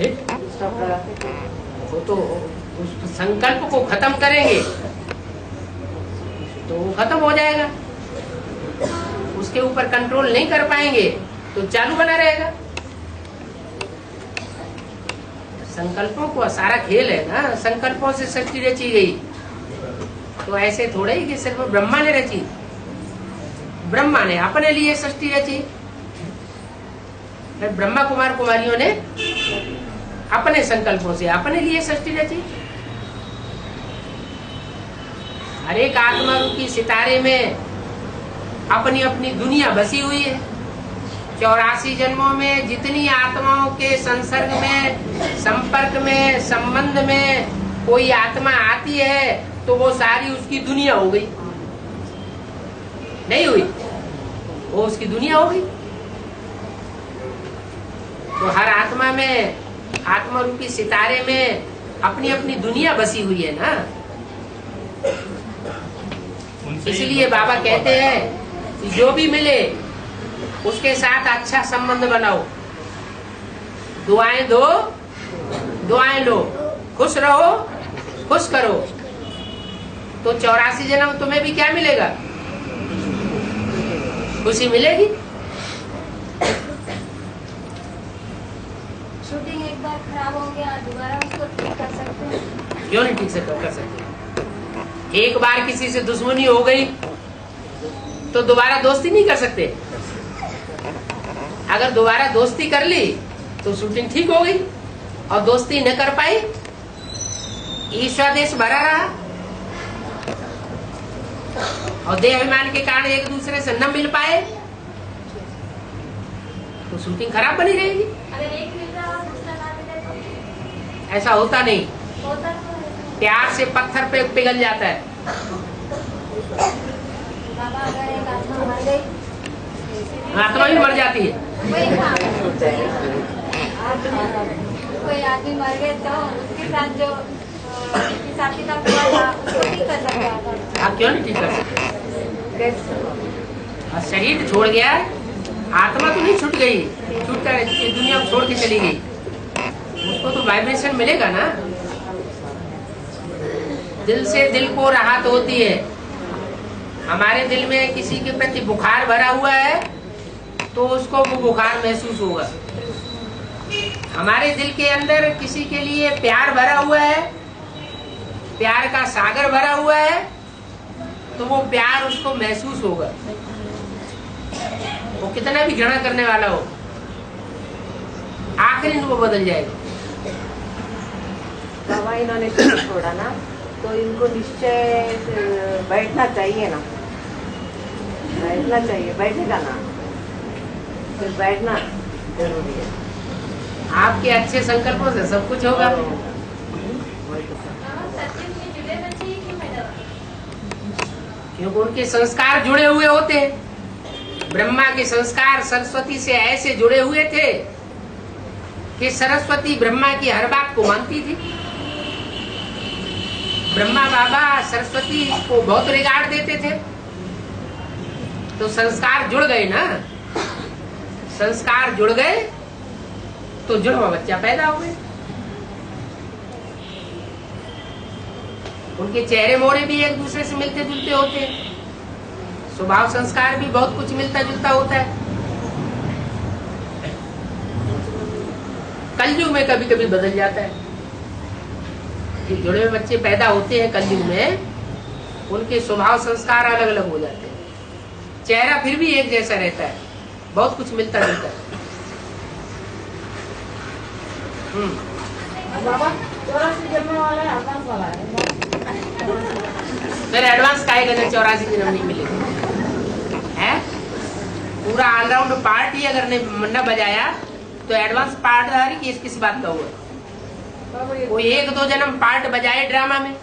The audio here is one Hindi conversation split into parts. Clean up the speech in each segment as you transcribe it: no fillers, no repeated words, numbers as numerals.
अरे वो तो उस संकल्प को खत्म करेंगे तो वो खत्म हो जाएगा। उसके ऊपर कंट्रोल नहीं कर पाएंगे तो चालू बना रहेगा। संकल्पों को सारा खेल है ना, संकल्पों से सृष्टि रची गई। तो ऐसे थोड़े ही कि सिर्फ ब्रह्मा ने रची, ब्रह्मा ने अपने लिए सृष्टि रची, फिर ब्रह्मा कुमार कुमारियों ने अपने संकल्पों से अपने लिए सृष्टि रची। हर एक आत्मा रूपी सितारे में अपनी अपनी दुनिया बसी हुई है। 84 जन्मों में जितनी आत्माओं के संसर्ग में, संपर्क में, संबंध में कोई आत्मा आती है तो वो सारी उसकी दुनिया हो गई, नहीं हुई? वो उसकी दुनिया हो गई। तो हर आत्मा में, आत्मा रूपी सितारे में अपनी अपनी दुनिया बसी हुई है ना। इसलिए बाबा कहते हैं कि जो भी मिले उसके साथ अच्छा संबंध बनाओ, दुआएं दो, दुआएं लो, खुश रहो, खुश करो। तो 84 जन्म तुम्हें भी क्या मिलेगा? खुशी मिलेगी। शूटिंग एक बार खराब हो गया, दोबारा उसको ठीक कर सकते हैं? क्यों नहीं ठीक से कर सकते? एक बार किसी से दुश्मनी हो गई तो दोबारा दोस्ती नहीं कर सकते। अगर दोबारा दोस्ती कर ली तो शूटिंग ठीक हो गई, और दोस्ती न कर पाई, ईर्ष्यादेश भरा रहा और देह अभिमान के कारण एक दूसरे से न मिल पाए तो शूटिंग खराब बनी रहेगी। अगर एक मिल रहा और दूसरा ना मिले तो? ऐसा होता नहीं। होता तो है। प्यार से पत्थर पे पिघल जाता है। बाबा अगर एक आत्मा मर गई, आत्मा भी मर जाती है। कोई आदमी मर गए तो उसके साथ जो हिसाब किताब हुआ था उसको ठीक कर सकते हैं? आप क्यों नहीं ठीक कर सकते? और शरीर छोड़ गया, आत्मा तो नहीं छूट गई, छूट कर ये दुनिया को छोड़ के चली गई, उसको तो वाइब्रेशन मिलेगा ना। दिल से दिल को राहत होती है। हमारे दिल में किसी के प्रति बुखार भरा हुआ है तो उसको वो बुखार महसूस होगा। हमारे दिल के अंदर किसी के लिए प्यार भरा हुआ है, प्यार का सागर भरा हुआ है, तो वो प्यार उसको महसूस होगा। वो कितना भी घृणा करने वाला हो, आखिर इनको बदल जाएगा। बाबा इन्होंने छोड़ा ना, तो इनको निश्चय बैठना चाहिए ना, बैठना चाहिए, बैठेगा ना, फिर बैठना जरूरी है। आपके अच्छे संकल्पों से सब कुछ होगा। क्योंकि उनके संस्कार जुड़े हुए होते हैं। ब्रह्मा के संस्कार सरस्वती से ऐसे जुड़े हुए थे कि सरस्वती ब्रह्मा की हर बात को मानती थी। ब्रह्मा बाबा सरस्वती को बहुत रिगार्ड देते थे। तो संस्कार जुड़ गए ना, संस्कार जुड़ गए तो जुड़वा बच्चा पैदा हो गए। उनके चेहरे मोड़े भी एक दूसरे से मिलते जुलते होते हैं, स्वभाव संस्कार भी बहुत कुछ मिलता जुलता होता है। कलयुग में कभी कभी बदल जाता है। जुड़े हुए बच्चे पैदा होते हैं कलयुग में, उनके स्वभाव संस्कार अलग अलग हो जाते हैं, चेहरा फिर भी एक जैसा रहता है, बहुत कुछ मिलता जुलता है। फिर एडवांस का 84 जन्म नहीं मिलेगा है। पूरा ऑलराउंड पार्ट ही अगर न बजाया तो एडवांस पार्ट किस बात का हुआ? कोई 1-2 जन्म पार्ट बजाए ड्रामा में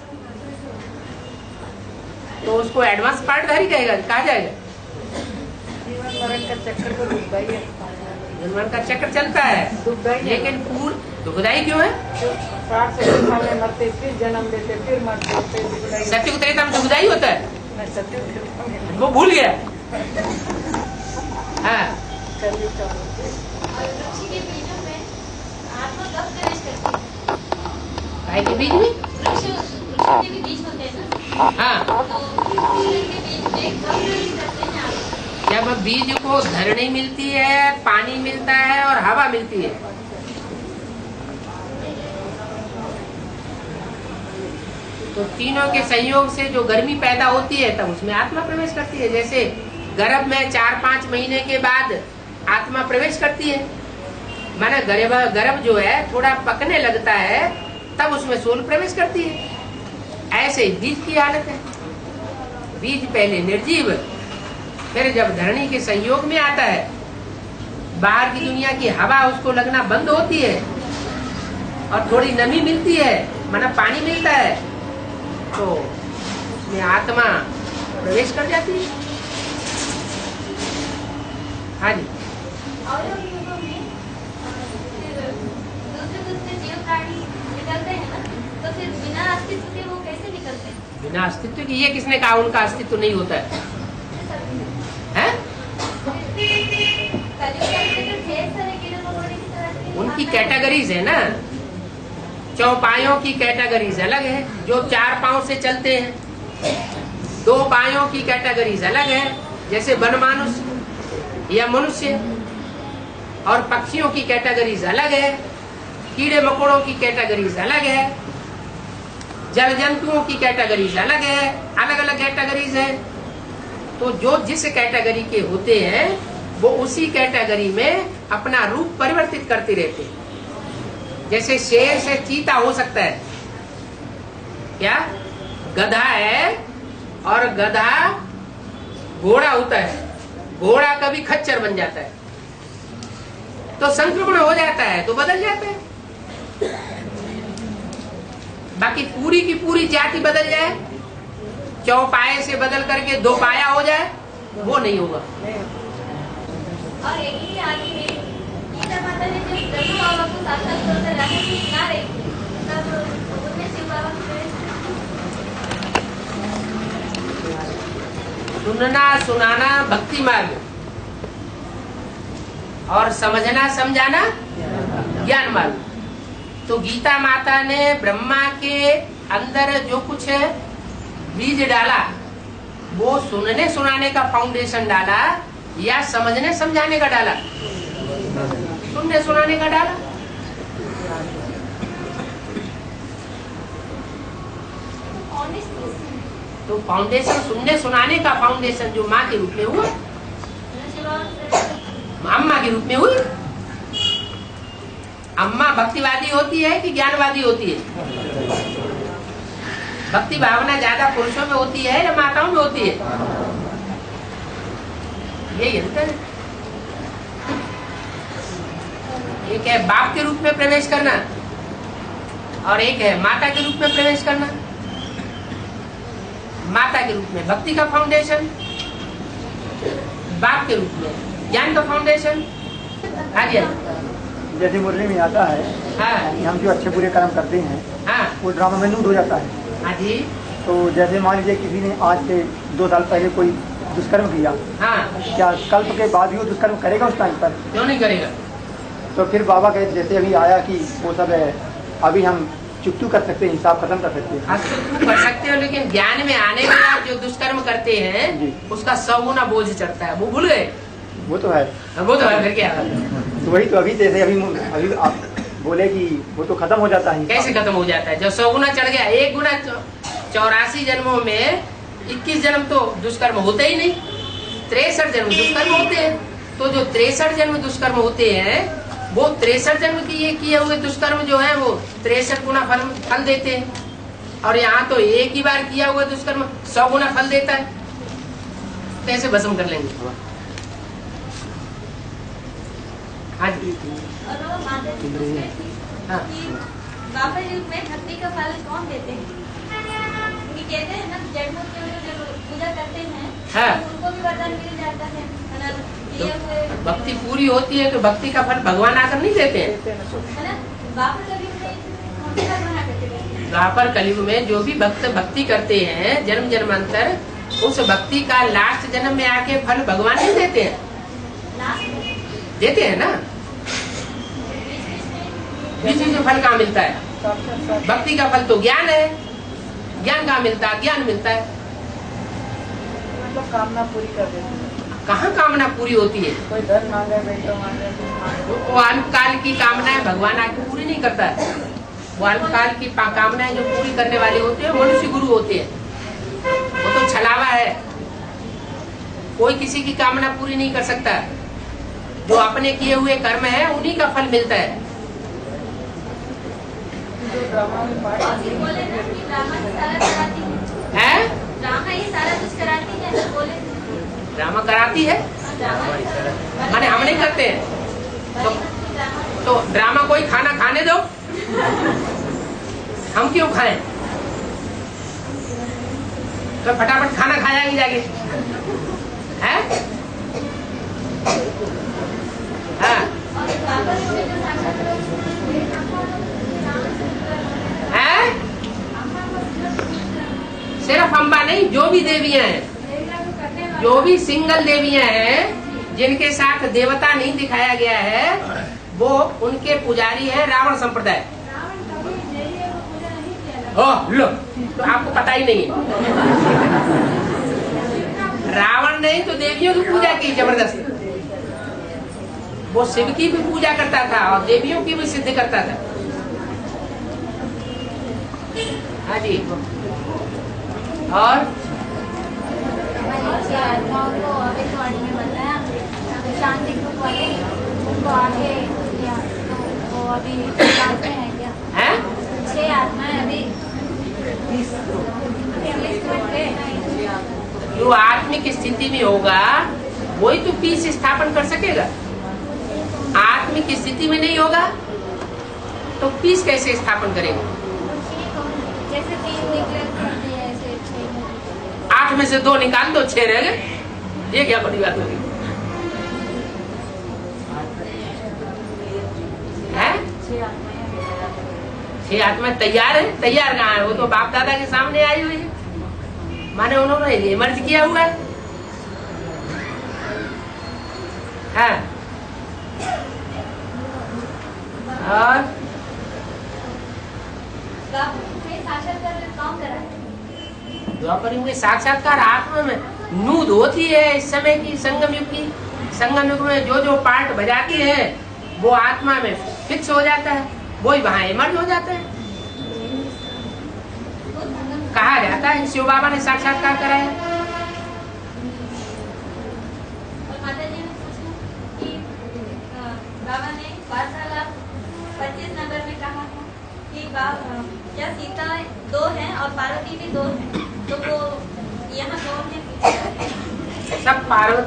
तो उसको एडवांस पार्टधारी कहा जाएगा? जीवन का चक्कर चलता है, लेकिन पूर्ण दुखदाई क्यों है? मरते फिर जन्म लेते फिर मरते। सत्युग त्रेता में दुखदाई होता है, वो भूल गया। हाँ, ऋषि के बीजों में आत्मा कब गाय के बीज में? वृक्ष के भी बीज होते हैं ना, हाँ, तो इस के बीज में कब नहीं करते हैं आप? जब बीज को धरनी मिलती है, पानी मिलता है और हवा मिलती है। तो तीनों के संयोग से जो गर्मी पैदा होती है तब उसमें आत्मा प्रवेश करती है। जैसे गर्भ में 4-5 महीने के बाद आत्मा प्रवेश करती है, माना गर्भ जो है थोड़ा पकने लगता है तब उसमें सोल प्रवेश करती है। ऐसे ही बीज की हालत है। बीज पहले निर्जीव, फिर जब धरणी के संयोग में आता है, बाहर की दुनिया की हवा उसको लगना बंद होती है और थोड़ी नमी मिलती है, माना पानी मिलता है, तो उसमें आत्मा प्रवेश कर जाती है। हाँ जी। और युगों में दूसरे जीव प्राणी निकलते हैं ना, तो फिर बिना अस्तित्व के वो कैसे निकलते हैं? बिना अस्तित्व की, ये किसने कहा उनका अस्तित्व नहीं होता है? हैं? कलयुग में तो ढेर सारे कीड़े मकोड़े की तरह के उनकी कैटेगरीज है ना, चौपायों की कैटेगरीज अलग है, जो 4 पांव से चलते हैं। 2 पायों की कैटेगरीज अलग है, जैसे वनमानुष या मनुष्य, और पक्षियों की कैटेगरीज अलग है, कीड़े मकोड़ों की कैटेगरीज अलग है, जल जंतुओं की कैटेगरीज अलग है, अलग अलग कैटेगरीज है। तो जो जिस कैटेगरी के होते हैं वो उसी कैटेगरी में अपना रूप परिवर्तित करते रहते हैं। जैसे शेर से चीता हो सकता है क्या? गधा है और गधा घोड़ा होता है, घोड़ा कभी खच्चर बन जाता है, तो संक्रमण हो जाता है तो बदल जाता है। बाकी पूरी की पूरी जाति बदल जाए, चौपाए से बदल करके 2 पाया हो जाए, वो नहीं होगा। और एक ही आदमी में गीता माता ने जब ब्रह्मा बाबा को साक्षात होकर रहने की ना रही थी, तब उन्हें शिव बाबा को सुनना सुनाना भक्ति मार्ग और समझना समझाना ज्ञान मार्ग। तो गीता माता ने ब्रह्मा के अंदर जो कुछ बीज डाला, वो सुनने सुनाने का फाउंडेशन डाला या समझने समझाने का डाला? सुनने सुनाने का डाला। तो फाउंडेशन सुनने सुनाने का फाउंडेशन जो माँ के रूप में हुआ, अम्मा के रूप में हुई। अम्मा भक्तिवादी होती है कि ज्ञानवादी होती है? भक्ति भावना ज्यादा पुरुषों में होती है या माताओं में होती है? यही अंतर है। एक है बाप के रूप में प्रवेश करना और एक है माता के रूप में प्रवेश करना। माता के रूप में भक्ति का फाउंडेशन, बाप के रूप में ज्ञान का फाउंडेशन। हाँ जी, जैसे मुरली में आता है हाँ कि हम जो अच्छे बुरे कर्म करते हैं हाँ वो ड्रामा में नूड हो जाता है। हाँ जी तो जैसे मान लीजिए किसी ने आज से 2 साल पहले कोई दुष्कर्म किया, हाँ, क्या कल्प के बाद भी वो दुष्कर्म करेगा उस टाइम पर? क्यों नहीं करेगा? तो फिर बाबा के जैसे अभी आया कि वो सब है, अभी हम चुप कर सकते हैं, हिसाब खत्म कर सकते हैं। अस्तित्व कर सकते हो, लेकिन ज्ञान में आने के बाद जो दुष्कर्म करते जी। हैं उसका 100 गुना बोझ चढ़ता है। वो भूल गए? वो तो है। वो तो है, फिर क्या? तो वही तो अभी जैसे अभी आप बोले कि वो तो खत्म हो जाता है। कैसे खत्म हो जाता है? जब 100 गुना चढ़ गया, 1 गुना 84 जन्मों में 21 जन्म तो दुष्कर्म होते ही नहीं, 63 जन्म दुष्कर्म होते हैं। तो जो 63 जन्म दुष्कर्म होते हैं वो 63 जन्म की ये किए हुए दुष्कर्म जो है वो 63 गुना फल देते हैं। और यहाँ तो एक ही बार किया हुआ दुष्कर्म 100 गुना फल देता है। कैसे भस्म कर लेंगे? हाँ जी, और वो माता जी पूछ रही थी हाँ। कि बाबा युग में भक्ति का फल कौन देते हैं? कि कहते हैं ना जन्मों के जो पूजा करते हैं हाँ। तो उनको भी वरदान मिल जाता है। है ना? किए हुए भक्ति पूरी होती है तो भक्ति का फल भगवान आकर नहीं देते हैं। है ना? द्वापर कलयुग में कौन सा बना करते हैं? द्वापर कलयुग में जो भी भक्त भक्ति करते हैं जन्म जन्मांतर, उस भक्ति का लास्ट जन्म में आके फल भगवान नहीं देते हैं। लास्ट देते हैं ना, बीच बीच में फल कहाँ मिलता है? भक्ति का फल तो ज्ञान है। ज्ञान कहाँ मिलता है? ज्ञान मिलता है। मतलब कामना पूरी कर देते हैं। कहाँ कामना पूरी होती है? कोई धन मांगे, बेटो मांगे, कुछ मांगे। वो अल्पकाल की कामनाएं भगवान आके पूरी नहीं करता है। वो अल्पकाल की कामनाएं जो पूरी करने वाले होते हैं मनुष्य गुरु होते हैं। वो तो छलावा है, कोई किसी की कामना पूरी नहीं कर सकता। जो अपने किए हुए कर्म है उन्हीं का फल मिलता है। जो ड्रामा में पार्ट और फिर बोले ना कि ड्रामा ही सारा कराती है। हैं? ड्रामा ही सारा कुछ कराती है, तो बोले ड्रामा कराती है, ड्रामा माने हम नहीं करते हैं। तो ड्रामा कोई खाना खाने दो, हम क्यों खाएं? तो फटाफट खाना खा जाएंगे जाके, हैं? हाँ, और बाबा ने जो साक्षात्कार हैं? सिर्फ अम्बा नहीं, जो भी देवियां हैं, जो भी सिंगल देवियां हैं जिनके साथ देवता नहीं दिखाया गया है, वो उनके पुजारी है रावण संप्रदाय। ओह लो, तो आपको पता ही नहीं है। रावण ने तो देवियों की पूजा की जबरदस्ती। वो शिव की भी पूजा करता था और देवियों की भी सिद्ध करता था। हाँ जी। और आत्माओं को अभी वाणी में बताया, शांति ग्रुप वाले उनको आगे दिया, तो वो अभी साथ में है क्या? हैं? 6 आत्माएं अभी 20 ग्रुप पे। जो आत्मिक स्थिति में होगा वही तो पीस स्थापन कर सकेगा। आत्मिक स्थिति में नहीं होगा तो पीस कैसे स्थापन करेगा? जैसे 3 निकले ऐसे 6 8 में से 2 निकाल दो, 6 रह गए। ये क्या बड़ी बात होगी? हैं? 6 आत्मा तैयार है? तैयार कहाँ है? वो तो बाप दादा के सामने आई हुई है, माने उन्होंने इमर्ज किया हुआ है। हाँ। और साक्षात्कार कौन करा? द्वापर युग में साक्षात्कार आत्मा में नूद होती है। इस समय की संगम युग की, संगम युग में जो जो पार्ट बजाती है वो आत्मा में फिक्स हो जाता है, वही वहां इमर्ज हो जाता है। कहा जाता है शिव बाबा ने साक्षात्कार कराया। और माता जी ने पूछा कि बाबा ने वार्तालाप 25 नंबर में कहा था कि क्या सीता 2 हैं और पार्वती भी 2 हैं, तो वो यहाँ 2 हैं।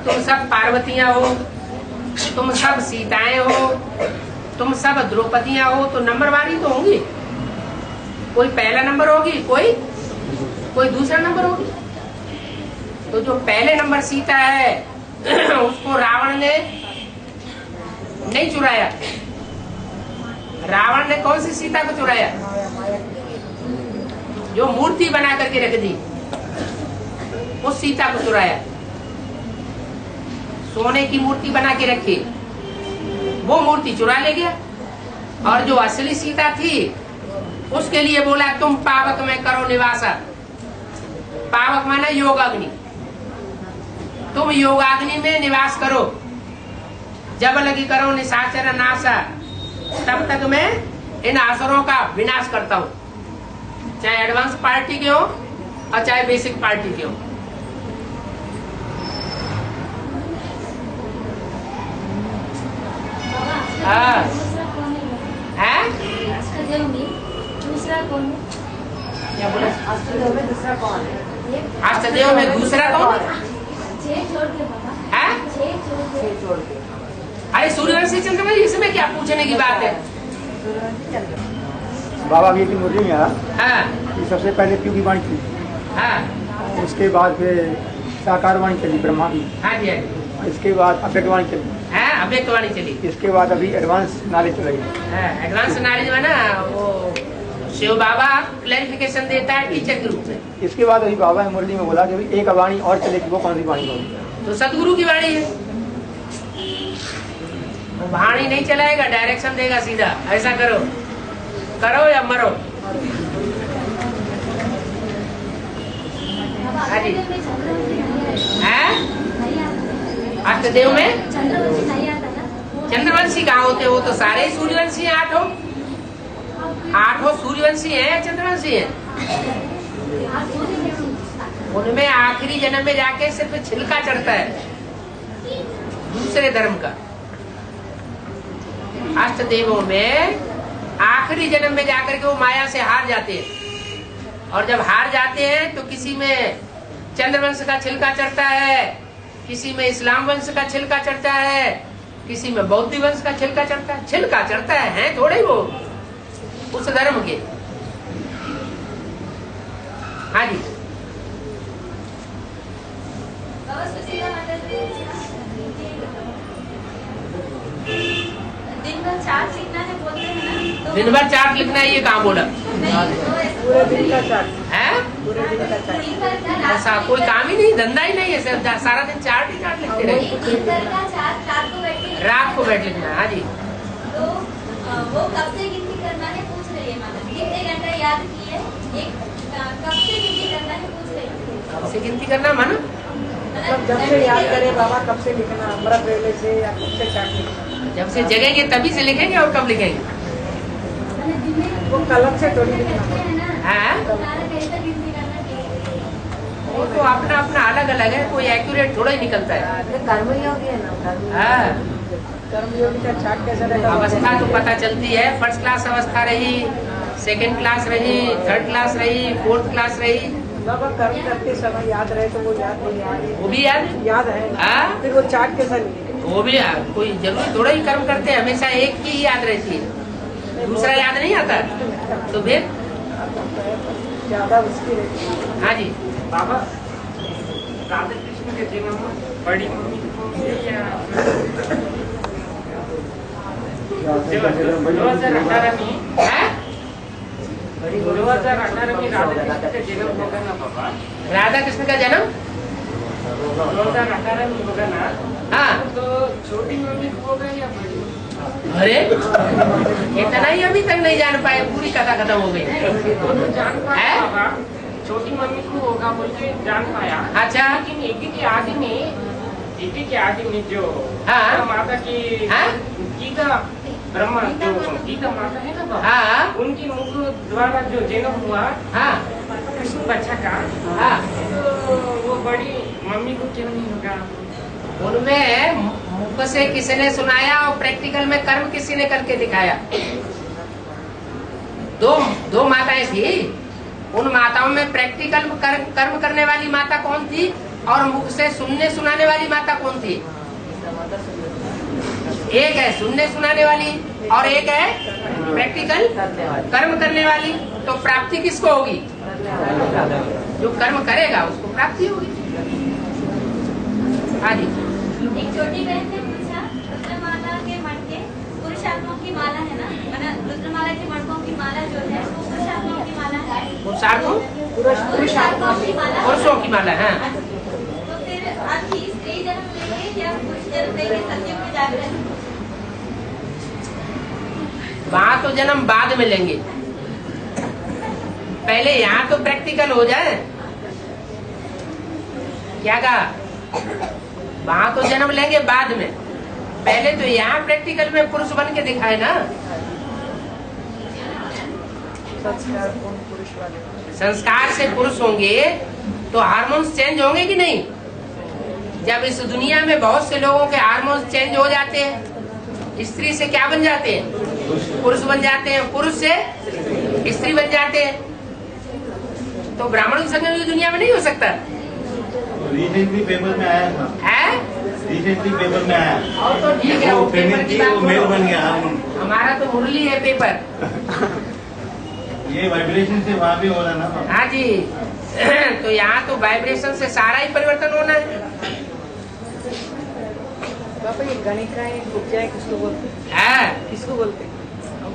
तुम सब पार्वतियां हो, तुम सब सीताएं हो, तुम सब द्रौपदियां हो, तो नंबरवारी तो होंगी। कोई पहला नंबर होगी, कोई दूसरा नंबर होगी। तो जो पहले नंबर सीता है उसको रावण ने नहीं चुराया। रावण ने कौन सी सीता को चुराया? जो मूर्ति बना करके रख दी, उस सीता को चुराया। सोने की मूर्ति बना के रखी, वो मूर्ति चुरा ले गया। और जो असली सीता थी उसके लिए बोला तुम पावक में करो निवासा। पावक माना योगाग्नि, तुम योगाग्नि में निवास करो। जब लगी करो निशाचर नाशा, तब तक मैं इन असुरों का विनाश करता हूँ, चाहे एडवांस पार्टी के हो और चाहे बेसिक पार्टी के हो। हाँ। हैं? दूसरा कौन है? क्या बोला? अष्टदेव में दूसरा कौन है? अष्टदेव में दूसरा कौन? 6 छोड़ के बाबा, हैं? 6 छोड़ के। 6 छोड़ के। अरे सूर्यवंशी चंद्रमा जी, इसमें क्या पूछने की बात है? बाबा भी एक दिन मुरली में आया हाँ कि सबसे पहले प्यू की वाणी थी, हाँ उसके बाद फिर साकार वाणी चली ब्रह्मा की, हाँ जी, हाँ जी। इसके बाद अव्यक्त वाणी चली, हाँ अव्यक्त वाणी चली। इसके बाद अभी एडवांस नॉलेज चल रही है। एडवांस नॉलेज में ना वो शिव बाबा क्लैरिफिकेशन देता है टीचर के रूप में। इसके बाद अभी बाबा ने मुरली में बोला कि अभी एक वाणी और चलेगी, वो कौन सी वाणी होगी? तो सदगुरु की वाणी है। वो वाणी नहीं चलाएगा, डायरेक्शन देगा सीधा, ऐसा करो करो या मरो। हाँ जी। हैं? अष्टदेव में चंद्रवंशी कहाँ होते? वो तो सारे ही सूर्यवंशी हैं। आठों सूर्यवंशी हैं या चंद्रवंशी हैं? उनमें आखिरी जन्म में जाके सिर्फ छिलका चढ़ता है दूसरे धर्म का। अष्टदेवों में आखिरी जन्म में जाकर के वो माया से हार जाते हैं, और जब हार जाते हैं तो किसी में चंद्रवंश का छिलका चढ़ता है, किसी में इस्लाम वंश का छिलका चढ़ता है, किसी में बौद्ध वंश का छिलका चढ़ता है। छिलका चढ़ता है थोड़े वो उस धर्म के। हाँ जी। दिन भर चार्ट लिखना है बोलते हैं ना, तो दिन भर चार्ट लिखना है, ये कहाँ बोला पूरे दिन का चार्ट है? पूरे दिन का चार्ट ऐसा कोई काम ही नहीं, धंधा ही नहीं है, सिर्फ सारा दिन चार्ट ही चार्ट लिखते रहे। रात को बैठ लिखना। हाँ जी। तो वो कब से गिनती करना है पूछ रही है माता। कितने घंटे याद किए, एक कब से गिनती करना है पूछ रही है। कब से गिनती करना मानो? मतलब जब से याद करे बाबा कब से लिखना, अमृत वेले से या कब से चार्ट लिखना। जब से जगेंगे तभी से लिखेंगे, और कब लिखेंगे? वो कलम से थोड़ी लिखना। हाँ, वो तो अपना अपना अलग अलग है, कोई एक्यूरेट थोड़ा ही निकलता है। कर्मयोगी है ना, हाँ, कर्मयोगी का चार्ट कैसा रहेगा? अवस्था तो पता चलती है। फर्स्ट क्लास अवस्था रही, सेकंड क्लास रही, थर्ड क्लास रही, फोर्थ क्लास रही। बाबा कर्म करते समय याद रहे तो वो याद नहीं आ रही, वो भी याद है। हाँ? फिर वो चार्ट कैसा लिखे? वो भी कोई जरूरी थोड़ा ही कर्म करते हैं, हमेशा एक ही याद रहती है, दूसरा याद नहीं आता। तो फिर ज्यादा उसकी रहती है। हाँ जी। बाबा राधा कृष्ण के जन्म बड़ी मम्मी को या 2018 में है? 2018 में राधा कृष्ण का जन्म होगा ना बाबा? राधा कृष्ण का जन्म 2018 में होगा ना? हाँ। तो छोटी मम्मी को होगा या बड़ी? अरे इतना ही अभी तक नहीं जान पाए, पूरी कथा खत्म हो गई। वो तो जान है? पाया बाबा, छोटी मम्मी को होगा बोल के जान पाया। अच्छा। लेकिन एक के आदि में जो हाँ। माता की हाँ? गीता ब्रह्मा जो गीता माता है ना बाबा, हाँ उनकी मुख द्वारा जो जन्म हुआ हाँ कृष्ण बच्चा का, हाँ। तो वो बड़ी मम्मी को क्यों नहीं होगा? उनमें मुख से किसी ने सुनाया और प्रैक्टिकल में कर्म किसी ने करके दिखाया। दो माताएं थी। उन माताओं में प्रैक्टिकल कर्म करने वाली माता कौन थी, और मुख से सुनने सुनाने वाली माता कौन थी? एक है सुनने सुनाने वाली और एक है प्रैक्टिकल कर्म करने वाली। तो प्राप्ति किसको होगी? जो कर्म करेगा उसको प्राप्ति होगी। हाँ जी। एक छोटी बहन ने पूछा, रुद्रमाला के मटके पुरुषात्माओं की माला है ना, मतलब रुद्रमाला के मटकों की माला जो है वो पुरुषात्माओं की माला है। पुरुषात्माओं की माला, पुरुषों की माला है। तो फिर अभी स्त्री जन्म लेंगे या पुरुष जन्म लेंगे सत्युग में जाकर? वहाँ तो जन्म बाद में लेंगे, पहले यहाँ तो प्रैक्टिकल हो जाए। क्या कहा? वहाँ तो जन्म लेंगे बाद में, पहले तो यहाँ प्रैक्टिकल में पुरुष बन के दिखाए ना। संस्कार से पुरुष होंगे तो हार्मोन्स चेंज होंगे कि नहीं? जब इस दुनिया में बहुत से लोगों के हार्मोन्स चेंज हो जाते हैं, स्त्री से क्या बन जाते हैं? पुरुष बन जाते हैं, पुरुष से स्त्री बन जाते हैं। तो ब्राह्मण संगम की दुनिया में नहीं हो सकता रिसेंटली पेपर में आया था। है? रिसेंटली पेपर में आया। और तो ठीक है, वो वो पेपर पेमेंट की की वो बात मेल करो। बन गया। हमारा तो मुरली है पेपर। ये वाइब्रेशन से वहाँ भी हो रहा ना। हाँ जी। तो यहाँ तो वाइब्रेशन से सारा ही परिवर्तन होना है। बाबा ये गणित का एक उपजा किसको बोलते हैं? है? किसको बोलते हैं?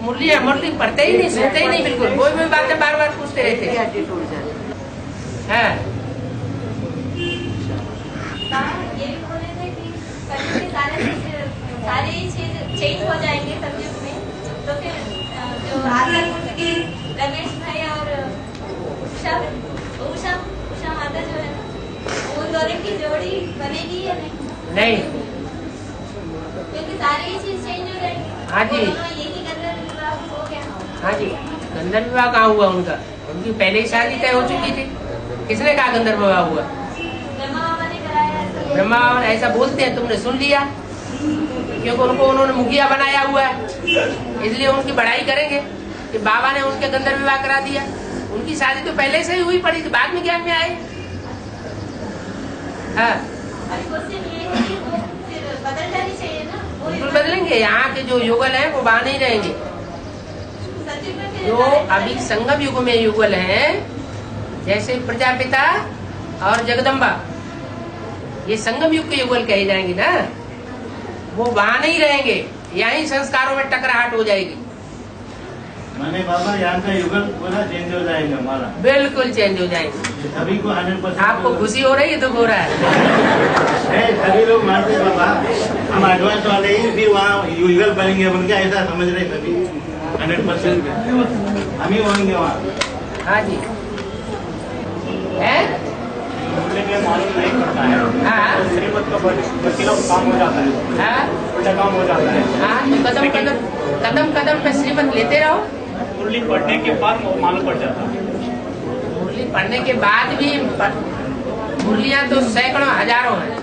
मुरली है, मुरली पढ़ते ही नहीं, सुनते ही नहीं बिल्कुल, कोई भी बातें बार बार पूछते रहते हैं। है? ये भी बोल रहे थे कि कभी भी सारे ही चीज चेंज हो जाएंगे सब्जेक्ट में, तो फिर जो आत्मा की रमेश भाई और उषा उषा माता जो है ना, उन दोनों की जोड़ी बनेगी या नहीं? नहीं। क्योंकि सारी ये चीज चेंज हो जाएगी। हाँ जी। वो दोनों यही गंधर्व विवाह हो गया। हाँ जी, गंधर्व विवाह कहाँ हुआ उनका? उनकी पहले ही शादी तय हो चुकी थी। किसने कहा गंधर्व विवाह हुआ? ब्रह्मा बाबा ने कराया ऐसा। ब्रह्मा बाबा ऐसा बोलते हैं, तुमने सुन लिया, क्योंकि उनको उन्होंने मुखिया बनाया हुआ है, इसलिए उनकी बड़ाई करेंगे कि बाबा ने उनके गंधर्व विवाह करा दिया। उनकी शादी तो पहले से ही हुई पड़ी थी, बाद में ज्ञान में आए। हाँ, अभी क्वेश्चन ये है कि वो फिर बदल जानी चाहिए ना, वो बिल्कुल बदलेंगे। यहाँ के जो युगल हैं वो वहाँ नहीं रहेंगे। सचिव में फिर जो अभी संगम युग में युगल हैं, जैसे प्रजापिता और जगदम्बा, ये संगम युग के युगल कहे जाएंगे ना, वो वहाँ नहीं रहेंगे, यहीं संस्कारों में टकराहट हो जाएगी। मैंने बाबा यहाँ का युगल पूरा चेंज हो जाएगा हमारा, बिल्कुल चेंज हो जाएंगे। सभी को 100%। आपको खुशी हो रही है, दुख हो रहा है? सभी लोग मानते बाबा, हम एडवांस वाले ही फिर वहाँ युगल बनेंगे बोल के ऐसा समझ रहे सभी 100%। हम ही होंगे वहाँ। हाँ जी। है? मालूम नहीं पड़ता है। हाँ। श्रीमत का वकीलों का काम हो जाता है। हाँ? उल्टा काम हो जाता है। हाँ, तो कदम कदम पे श्रीमत लेते रहो। मुरली पढ़ने के बाद मालूम पड़ जाता है। मुरली पढ़ने के बाद भी मुरलियाँ तो सैकड़ों हजारों हैं,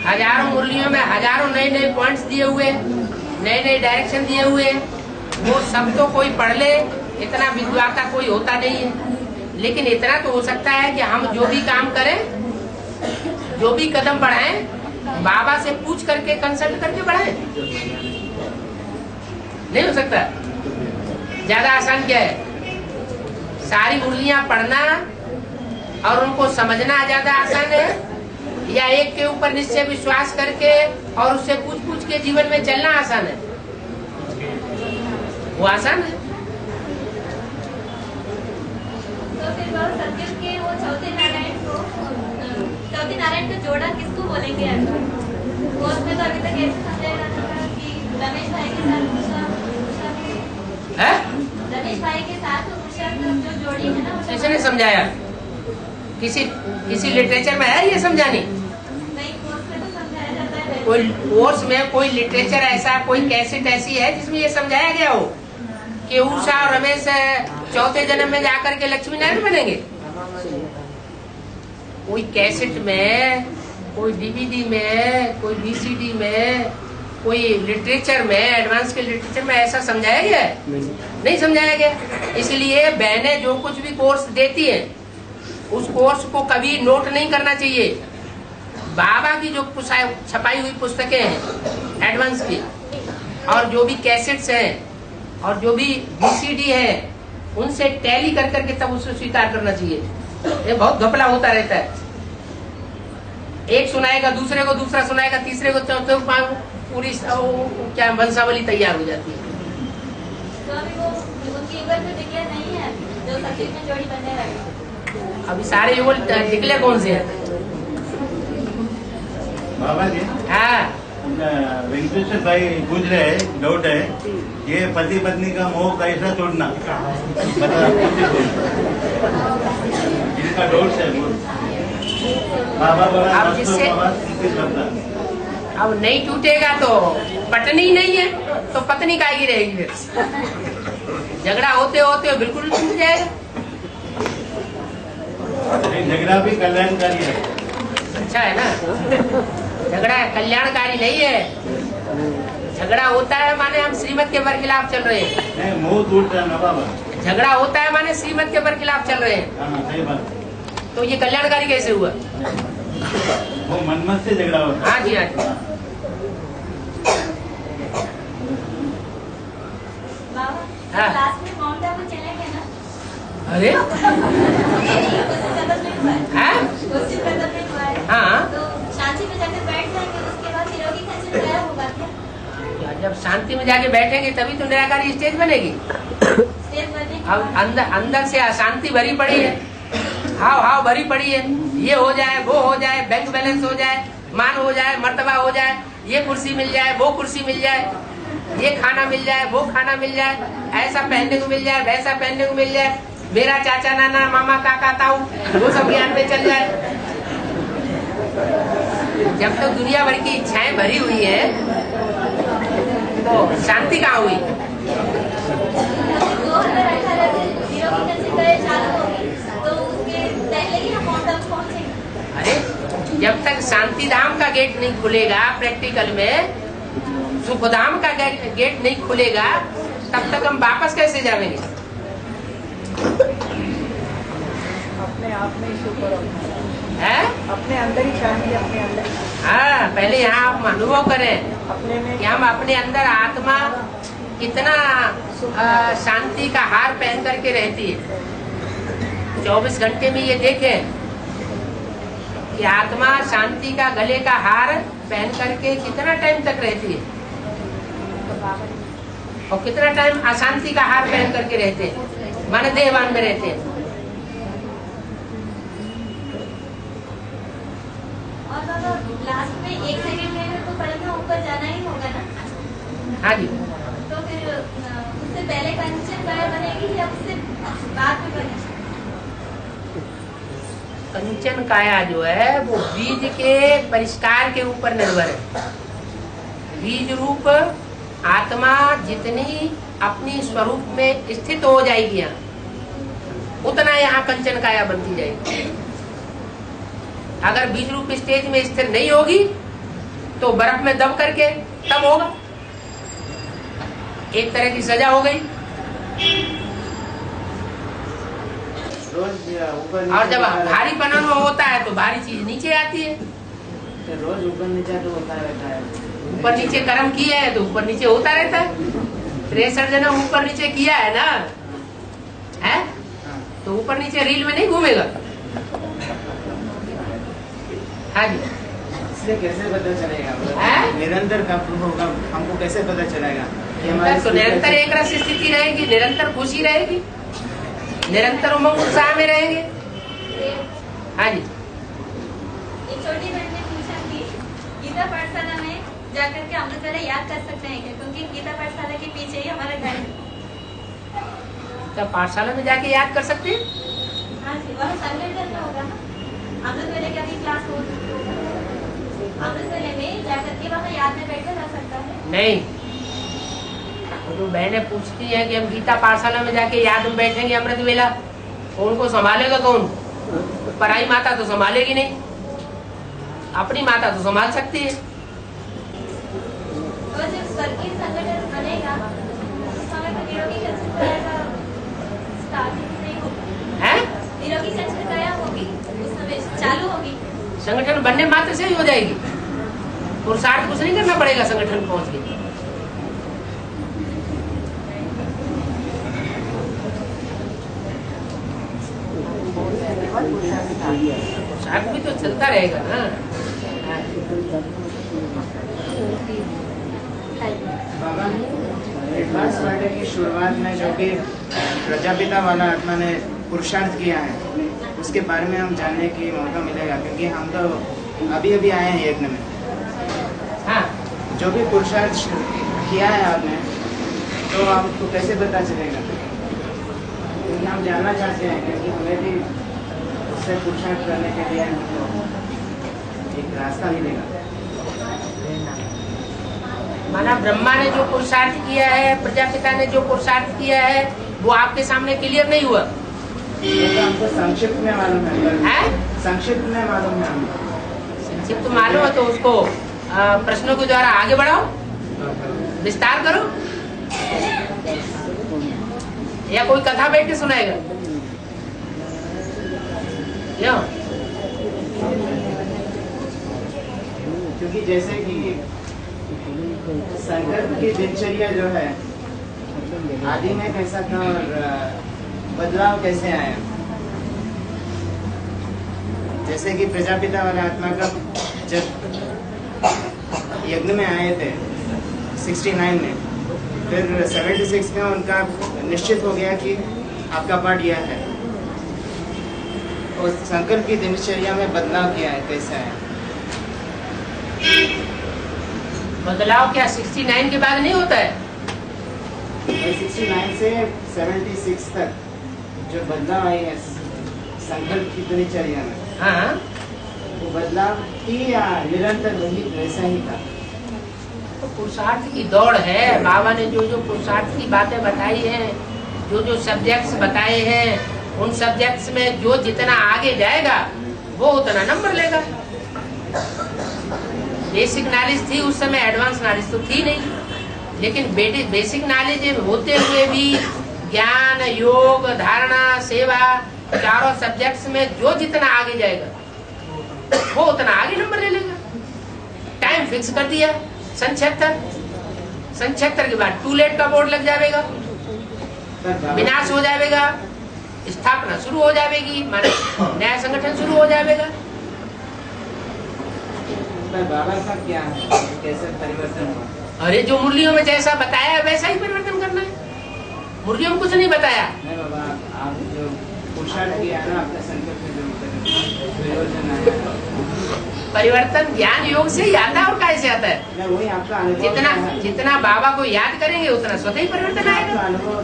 हजारों मुरलियों में हजारों नए नए पॉइंट्स दिए हुए, नए नए डायरेक्शन दिए हुए। वो सब तो कोई पढ़ ले, इतना विद्वाता कोई होता नहीं है, लेकिन इतना तो हो सकता है कि हम जो भी काम करें, जो भी कदम बढ़ाएं, बाबा से पूछ करके कंसल्ट करके बढ़ाएं। नहीं हो सकता? ज्यादा आसान क्या है? सारी मुरलियां पढ़ना और उनको समझना ज्यादा आसान है, या एक के ऊपर निश्चय विश्वास करके और उससे पूछ पूछ के जीवन में चलना आसान है? वो आसान है। तो फिर वो सचिव के वो चौथे नारायण को जोड़ा किसको बोलेंगे? वो उसमें तो अभी तक ऐसे समझाया जाता था कि रमेश भाई के साथ उषा है? रमेश भाई के साथ उषा जो जोड़ी है ना, उषा किसने समझाया? किसी लिटरेचर में है ये समझानी? नई कोर्स में तो समझाया जाता है। कोई कोर्स में कोई लिटरेचर ऐसा, कोई कैसेट ऐसी है जिसमें ये समझाया गया हो कि उषा और रमेश चौथे जन्म में जाकर के लक्ष्मी नारायण बनेंगे? कोई कैसेट में, कोई डीवीडी में, कोई वीसीडी में, कोई लिटरेचर में, एडवांस के लिटरेचर में ऐसा समझाया गया है? नहीं समझाया गया। इसलिए बहनें जो कुछ भी कोर्स देती हैं, उस कोर्स को कभी नोट नहीं करना चाहिए। बाबा की जो छपाई हुई पुस्तकें हैं एडवांस की, और जो भी कैसेट्स हैं, और जो भी वीसीडी है, उनसे टैली कर करके तब उसे स्वीकार करना चाहिए। ये बहुत घपला होता रहता है। एक सुनाएगा दूसरे को, दूसरा सुनाएगा तीसरे को, चौथे को, पूरी क्या वंशावली तैयार हो जाती है। तो अभी वो उनकी युगल तो डिक्लेयर नहीं है, जो सचिव में जोड़ी बनने लगी। अभी सारे युगल डिक्लेयर कौन से हैं? बाबा जी, हाँ, वेंकटेश्वर भाई पूछ रहे हैं, डाउट है, ये पति पत्नी का मोह कैसा तोड़ना, बता। इनका डाउट है वो। बाबा बोला अब मत तो जिससे- बाबा सुनते शब्द। अब नहीं टूटेगा तो पत्नी नहीं है, तो पत्नी का ही रहेगी। फिर झगड़ा होते होते बिल्कुल टूट जाएगा। झगड़ा भी कल्याणकारी है। अच्छा है ना? झगड़ा कल्याणकारी नहीं है। झगड़ा होता है माने हम श्रीमत के बरखिलाफ चल रहे हैं। नहीं, मोह टूट रहा है ना बाबा। झगड़ा होता है माने श्रीमत के बरखिलाफ चल रहे हैं। हाँ, सही बात। तो ये कल्याणकारी कैसे हुआ? वो मनमत से झगड़ा होता है। हाँ जी, हाँ जी। बाबा हाँ। लास्ट में माउंट आबू चलेंगे ना? अरे क्वेश्चन खत्म नहीं हुआ है। हाँ? क्वेश्चन खत्म नहीं हुआ है। हाँ। तो शांति में जाकर बैठ जाएंगे, उसके बाद निरोगी खंजर तैयार होगा क्या? जब शांति में जाके बैठेंगे तभी तो निराकारी स्टेज बनेगी। स्टेज बनने के अब बाद अंदर से अशांति भरी पड़ी है, हाव भरी पड़ी है। ये हो जाए, वो हो जाए, बैंक बैलेंस हो जाए, मान हो जाए, मर्तबा हो जाए, ये कुर्सी मिल जाए, वो कुर्सी मिल जाए, ये खाना मिल जाए, वो खाना मिल जाए, ऐसा पहनने को मिल जाए, वैसा पहनने को मिल जाए, मेरा चाचा नाना मामा काका ताऊ वो सब ज्ञान में चल जाए। जब तक दुनिया भर की इच्छाएं भरी हुई है तो शांति कहाँ हुई? 2018 से जीरो की जनसंख्या चालू होगी तो उसके पहले ही हम मॉडल पहुंचेंगे। अरे जब तक शांति धाम का गेट नहीं खुलेगा प्रैक्टिकल में, सुखधाम का गेट नहीं खुलेगा, तब तक हम वापस कैसे जाएंगे? अपने आप में ही शुक्र है? अपने अंदर ही शांति, अपने अंदर हाँ, पहले यहाँ आप अनुभव करें अपने में कि हम अपने अंदर आत्मा कितना शांति का हार पहन करके रहती है। 24 घंटे में ये देखें कि आत्मा शांति का गले का हार पहन करके कितना टाइम तक रहती है और कितना टाइम अशांति का हार पहन करके रहते हैं, माने देहवान में रहते हैं। और बाबा लास्ट में 1 सेकंड में तो परमात्मा ऊपर जाना ही होगा ना, हाँ जी। तो फिर उससे पहले कंचन काया बनेगी या उससे बाद में बनेगी? कंचन काया जो है वो बीज के परिष्कार के ऊपर निर्भर है। बीज रूप आत्मा जितनी अपनी स्वरूप में स्थित हो जाएगी यहाँ, उतना यहाँ कंचन काया बनती जाएगी। अगर बीज रूप स्टेज में स्थिर नहीं होगी तो बर्फ में दब करके तब होगा, एक तरह की सजा हो गई। रोज ऊपर और जब भारी पनन होता है तो भारी चीज नीचे आती है। रोज ऊपर नीचे तो होता रहता है। ऊपर नीचे कर्म किया है तो ऊपर नीचे होता रहता है। 63 जन्म ऊपर नीचे किया है ना, है तो ऊपर नीचे रील में नहीं घूमेगा। हाँ जी। इससे कैसे पता चलेगा? हैं? निरंतर का होगा, हमको कैसे पता चलेगा कि तो निरंतर एक रस स्थिति रहेगी, निरंतर खुशी रहेगी, निरंतर उमंग उत्साह में रहेंगे। हाँ जी। एक छोटी बहन ने पूछा कि गीता पाठशाला में जाकर के अमृतवेला याद कर सकते हैं क्या, क्योंकि गीता पाठशाला के पीछे ही हमारा घर है। क्या पाठशाला में जाके याद कर सकते हैं? हाँ जी, वहाँ संगठन में होगा ना, अमृतवेले का भी क्लास होगा, अमृतवेले में जाकर के वहाँ याद में बैठा जा सकता है। नहीं, तो बहनें पूछती हैं कि हम गीता पाठशाला में जाके याद में बैठेंगे अमृत वेला, उनको संभालेगा कौन? पराई माता तो संभालेगी नहीं, अपनी माता तो संभाल सकती है। तो जब स्वर्गीय संगठन बनेगा उस समय पर निरोगी संस्कृति का स्टार्टिंग नहीं होगी, हैं? निरोगी संस्कृति होगी उस समय चालू होगी। संगठन बनने मात्र से ही हो जाएगी, पुरुषार्थ कुछ नहीं करना पड़ेगा संगठन पहुंच के। पुरुषार्थ भी तो चलता रहेगा ना। बाबा, एडवांस बर्थडे की शुरुआत में जो कि प्रजापिता वाला आत्मा ने पुरुषार्थ किया है, उसके बारे में हम जानने की मौका मिलेगा, क्योंकि हम तो अभी अभी आए हैं यज्ञ में। हाँ, जो भी पुरुषार्थ किया है आपने, तो आपको कैसे पता चलेगा? क्योंकि हम जानना चाहते हैं, क्योंकि हमें भी उससे पुरुषार्थ करने के लिए एक रास्ता मिलेगा। माना ब्रह्मा ने जो पुरुषार्थ किया है, प्रजापिता ने जो पुरुषार्थ किया है, वो आपके सामने क्लियर नहीं हुआ। तो हमको संक्षिप्त में मालूम है, संक्षिप्त में मालूम है हमको। संक्षिप्त मालूम है तो उसको प्रश्नों के द्वारा आगे बढ़ाओ, विस्तार करो, या कोई कथा बैठ के सुनाएगा। क्योंकि जैसे कि संकल्प की दिनचर्या जो है आदि में कैसा था और बदलाव कैसे आया, जैसे कि प्रजापिता वाला आत्मा का जब यज्ञ में आए थे 69 में, फिर 76 में उनका निश्चित हो गया कि आपका पार्ट यह है, और संकल्प की दिनचर्या में बदलाव किया है, कैसे आया? बदलाव क्या 69 के बाद नहीं होता है? 69 से 76 तक जो बदलाव आई है संकल्प की दिनचर्या में, हाँ, वो बदलाव थी या निरंतर वही वैसा ही था? तो पुरुषार्थ की दौड़ है। बाबा ने जो जो पुरुषार्थ की बातें बताई हैं, जो जो सब्जेक्ट्स बताए हैं, उन सब्जेक्ट्स में जो जितना आगे जाएगा वो उतना नंबर लेगा। बेसिक नॉलेज थी उस समय, एडवांस नॉलेज तो थी नहीं, लेकिन बेसिक नॉलेज होते हुए भी ज्ञान, योग, धारणा, सेवा, चारों सब्जेक्ट्स में जो जितना आगे जाएगा वो उतना आगे नंबर ले लेगा। टाइम फिक्स कर दिया सन 76 के बाद टूलेट का बोर्ड लग जाएगा, विनाश हो जाएगा, स्थापना शुरू हो जाएगी, माने नया संगठन शुरू हो जाएगा। बाबा का क्या है, कैसे परिवर्तन हुआ? अरे जो मुरलियों में जैसा बताया है वैसा ही परिवर्तन करना है। मुरलियों में कुछ नहीं बताया। नहीं बाबा, आप जो पुरुषार्थ किया ना अपने संकल्प में, जो परिवर्तन आया, परिवर्तन ज्ञान योग से ही आता है, और कैसे आता है? मैं वही आपका अनुभव जितना है। जितना बाबा को याद करेंगे उतना स्वतः ही परिवर्तन आपका आएगा। अनुभव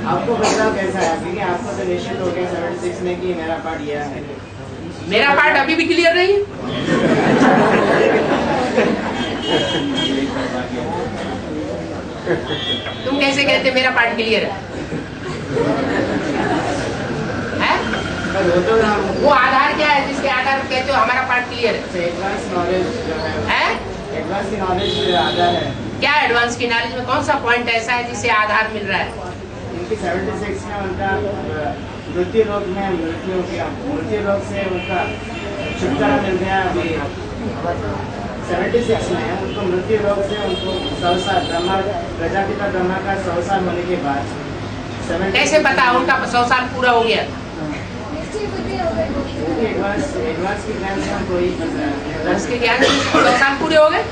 आपको बदलाव कैसा है? क्योंकि आपको तो निश्चित हो गया 76 में कि मेरा पार्ट यह है। मेरा पार्ट अभी भी क्लियर नहीं है। तुम कैसे कहते मेरा पार्ट क्लियर है? पर वो तो हम वो आधार क्या है जिसके आधार पर कहते हो हमारा पार्ट क्लियर है? एडवांस नॉलेज जो है, एडवांस की नॉलेज आधार है। क्या एडवांस की नॉलेज में कौन सा पॉइंट ऐसा है जिससे आधार मिल रहा है? इनकी 76 में उनका मृत्यु लोक में मृत्यु हो गया, मृत्यु लोक से उनका छुटकारा मिल गया। अभी 76 में उनको मृत्यु लोक से उनको 100 साल ब्रह्मा, प्रजापिता ब्रह्मा का 100 साल होने के बाद 70 कैसे पता उनका 100 साल पूरा हो गया? एडवांस के ज्ञान से हमको यही पता है। उसके ज्ञान में 100 साल पूरे हो गए,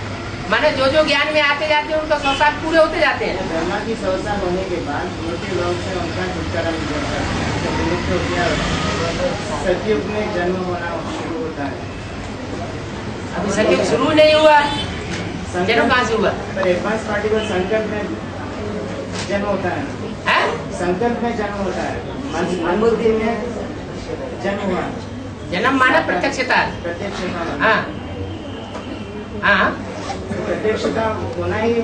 माने जो जो ज्ञान में आते जाते हैं उनका 100 साल पूरे होते जाते हैं। ब्रह्मा की 100 साल होने के बाद मृत्यु लोक से उनका छुटकारा मिल जाता है, जब विमुक्त हो गया सतयुग में जन्म होना शुरू होता है। अभी सतयुग शुरू नहीं हुआ, जन्म कहाँ से हुआ? पर एडवांस पार्टिकल संकल्प में जन्म होता है, संकल्प में जन्म होता है, मन बुद्धि में जन्म हुआ, जन्म माना प्रत्यक्षता। प्रत्यक्षता। हाँ हाँ प्रत्यक्षता होना ही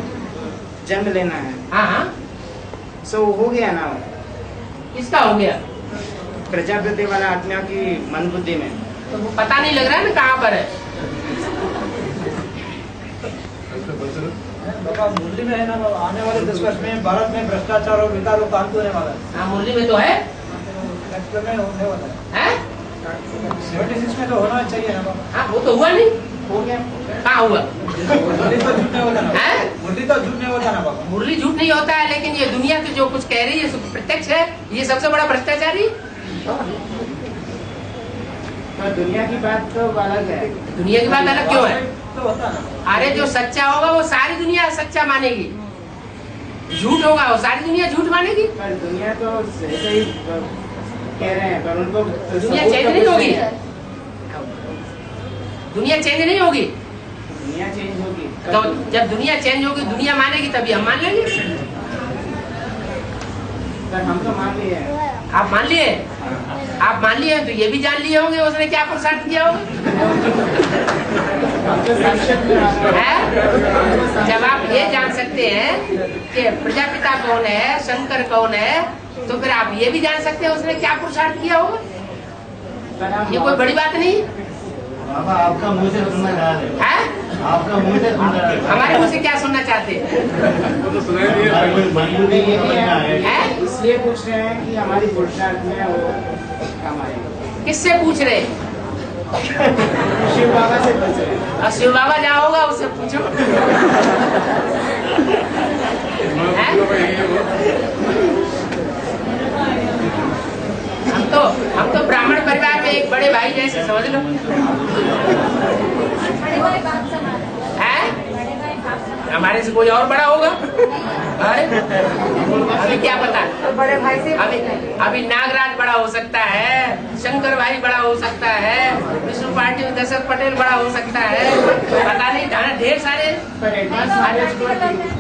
जन्म लेना है। हाँ हाँ, सो हो गया ना किसका हो गया? प्रजापति वाला आत्मा की मन बुद्धि में। तो वो पता नहीं लग रहा है ना कहाँ पर है। बाबा मुरली में है ना, आने वाले 10 वर्ष में भारत में भ्रष्टाचार और विकास को अंत होने वाला है। हाँ मुरली में तो है, नेक्स्ट में होने वाला है। हैं? 76 में तो होना चाहिए ना बाबा। हाँ वो तो हुआ नहीं, हो गया। कहाँ हुआ? मुरली तो झूठ नहीं होता ना, हैं? मुरली तो झूठ नहीं होता ना बाबा। मुरली झूठ नहीं होता है, लेकिन ये दुनिया तो जो कुछ कह रही है सब प्रत्यक्ष है। ये सबसे बड़ा भ्रष्टाचारी। तो दुनिया की बात तो अलग है। दुनिया की बात अलग क्यों है? तो होता ना। अरे जो सच्चा होगा वो सारी दुनिया सच्चा मानेगी, झूठ होगा वो सारी दुनिया झूठ मानेगी। पर दुनिया तो ऐसे ही कह रहे हैं, पर उनको दुनिया चेंज नहीं होगी, दुनिया चेंज नहीं होगी। दुनिया चेंज होगी तो जब दुनिया चेंज होगी, दुनिया मानेगी तभी हम मान लेंगे। पर हम तो मान लिए हैं। आप मान लिए? आप मान लिए तो ये भी जान लिए होंगे उसने क्या पुरुषार्थ किया होगा। हम तो संक्षिप्त में आते हैं। है? जब आप ये जान सकते हैं कि प्रजापिता कौन है, शंकर कौन है, तो फिर आप ये भी जान सकते हैं उसने क्या पुरुषार्थ किया होगा। पर हम ये कोई बड़ी बात नहीं बाबा आपका मुंह से सुनना चाह रहे हैं, है। आपका मुंह से सुनना चाह रहे हैं। हमारे मुझसे क्या सुनना चाहते हैं? हमारी कोई मजबूरी ये नहीं है। हैं? इसलिए पूछ रहे हैं कि हमारी पुरुषार्थ में वो काम आएगा। किससे पूछ रहे? शिव बाबा से पूछ रहे हैं। और शिव बाबा जहाँ होगा उससे पूछो। हैं? हम तो ब्राह्मण परिवार में एक बड़े भाई जैसे समझ लो। बड़े भाई बात समा हैं? बड़े भाई बात समा हमारे से कोई और बड़ा होगा? अरे अभी क्या पता, तो बड़े भाई से अभी नागराज बड़ा हो सकता है, शंकर भाई बड़ा हो सकता है, विष्णु विष्णु पार्टी में दशरथ पटेल बड़ा हो सकता है, पता नहीं धारा ढेर सारे। पर एडवांस नॉलेज को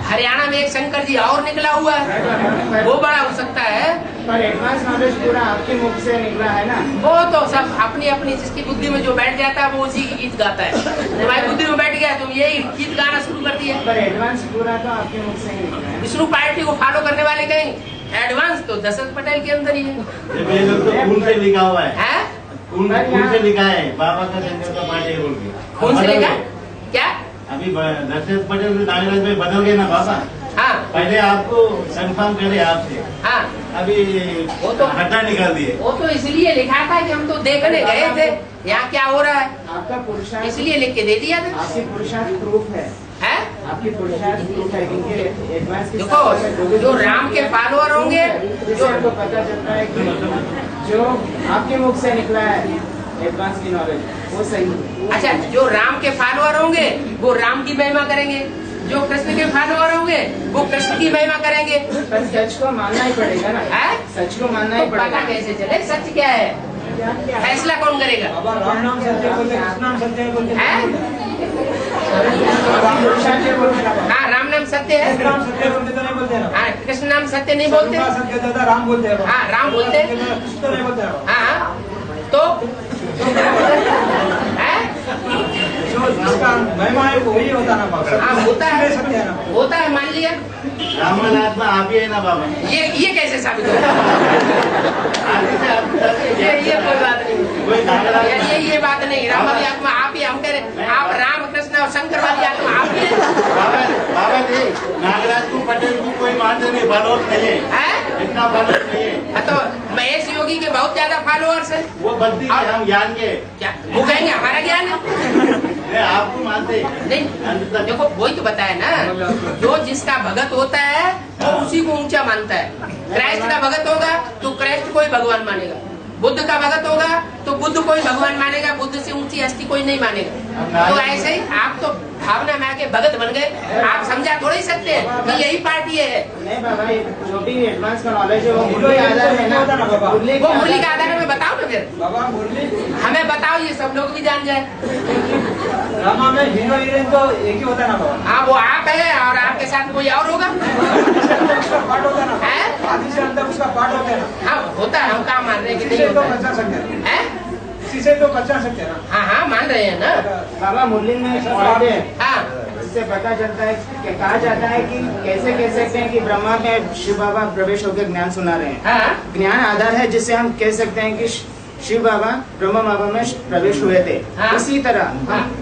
हरियाणा में एक शंकर जी और निकला हुआ है, वो बड़ा हो सकता है। पर एडवांस नॉलेज पूरा आपके मुख से निकला है ना। वो तो सब अपनी अपनी जिसकी बुद्धि में जो बैठ जाता है वो उसी की गीत गाता है। तुम्हारी बुद्धि में बैठ गया तुम यही गीत गाना शुरू कर दिया। पर एडवांस पूरा तो आपके मुख से ही निकला है। विष्णु पार्टी को फॉलो करने वाले कहीं एडवांस तो दशरथ पटेल के अंदर ही है। ये लोग तो खून से लिखा हुआ है, हैं? खून से लिखा है बाबा का संकल्प पार्टी बोल के। कौन से लेगा क्या? अभी दशरथ पटेल नागराज में बदल गए ना बाबा। हाँ पहले आपको कंफर्म करे आपसे, हाँ, अभी वो तो हटा निकाल दिए। वो तो इसलिए लिखा था कि हम तो देखने गए थे यहाँ क्या हो रहा है, आपका पुरुषार्थ, इसलिए लिख के दे दिया था। आपकी पुरुषार्थ प्रूफ है, हैं? आपकी पुरुषार्थ प्रूफ है, क्योंकि एडवांस देखो जो राम के फॉलोअर होंगे, जिससे हमको पता चलता है कि जो आपके मुख से निकला है एडवांस की नॉलेज वो सही है। अच्छा जो राम के फॉलोअर होंगे वो राम की महिमा करेंगे, जो कृष्ण के फॉलोअर होंगे वो कृष्ण की महिमा करेंगे। पर सच को मानना ही पड़ेगा ना। हैं? सच को मानना ही तो पड़ेगा। पता कैसे चले सच क्या है, फैसला कौन करेगा? बाबा राम नाम सत्य बोलते, कृष्ण नाम सत्य बोलते, हैं? पुरुषार्थ ये बोलते हैं। हाँ राम नाम सत्य है, कृष्ण नाम सत्य बोलते तो नहीं बोलते ना। हाँ कृष्ण नाम सत्य नहीं बोलते। सत्य सत्य दादा राम बोलते हैं। हाँ राम बोलते हैं। कृष्ण तो नहीं बोलते हैं। हाँ तो हैं? जो जिसका महिमा है वही होता ना बाबा। हाँ होता है, सत्य है ना। होता है, मान लिया। रावण आत्मा आप ही है ना बाबा। ये कैसे साबित होगा? आगे से आप ये कोई बात नहीं, कोई नागराज ये बात नहीं। राम वाली आत्मा आप ही, हम कह रहे आप राम कृष्ण और शंकर वाली आत्मा आप ही है। बाबा बाबा जी नागराज को पटेल को कोई मानते नहीं, फॉलोअर्स नहीं है, हैं? इतना फॉलोअर्स नहीं है। हाँ, तो महेश योगी के बहुत ज्यादा फॉलोअर्स है। वो बंदी है, हम ज्ञान के क्या वो कहेंगे हमारा ज्ञान है? नहीं, आपको मानते हैं। नहीं देखो वही तो बताया ना, जो जिसका भगत होता है वो उसी को ऊंचा मानता है। क्राइस्ट का भगत होगा तो क्राइस्ट को ही भगवान मानेगा, बुद्ध का भगत होगा तो बुद्ध को ही भगवान मानेगा, बुद्ध से ऊंची हस्ती कोई नहीं मानेगा। तो ऐसे ही आप तो भावना में आके भगत बन गए, आप समझा थोड़ा ही सकते हैं कि यही पार्टी है। नहीं बाबा, जो भी एडवांस का नॉलेज है वो मुरली आधार है ना। मुरली वो मुरली के आधार में बताओ ना फिर, बाबा मुरली हमें बताओ, ये सब लोग भी जान जाए। रामा में हीरो हीरोइन तो एक ही होता है ना बाबा। हाँ वो आप है और आपके साथ कोई और होगा। उसका पार्ट होता है ना। हैं? आदि से अंदर उसका पार्ट होता है ना। हाँ होता है, हम कहाँ मान रहे हैं कि इसी नहीं से तो होता बचा सकते हैं। है? हैं? इसी से तो बचा सकते हैं ना। हाँ हाँ मान रहे हैं ना। बाबा मुरली में एक पॉइंट है, हाँ इससे पता चलता है कि कहा जाता है कि कैसे कह सकते हैं कि ब्रह्मा में शिव बाबा प्रवेश होकर ज्ञान सुना रहे हैं। हाँ ज्ञान आधार है जिससे हम कह सकते हैं कि शिव बाबा ब्रह्मा बाबा में प्रवेश हुए थे। हाँ। इसी तरह हम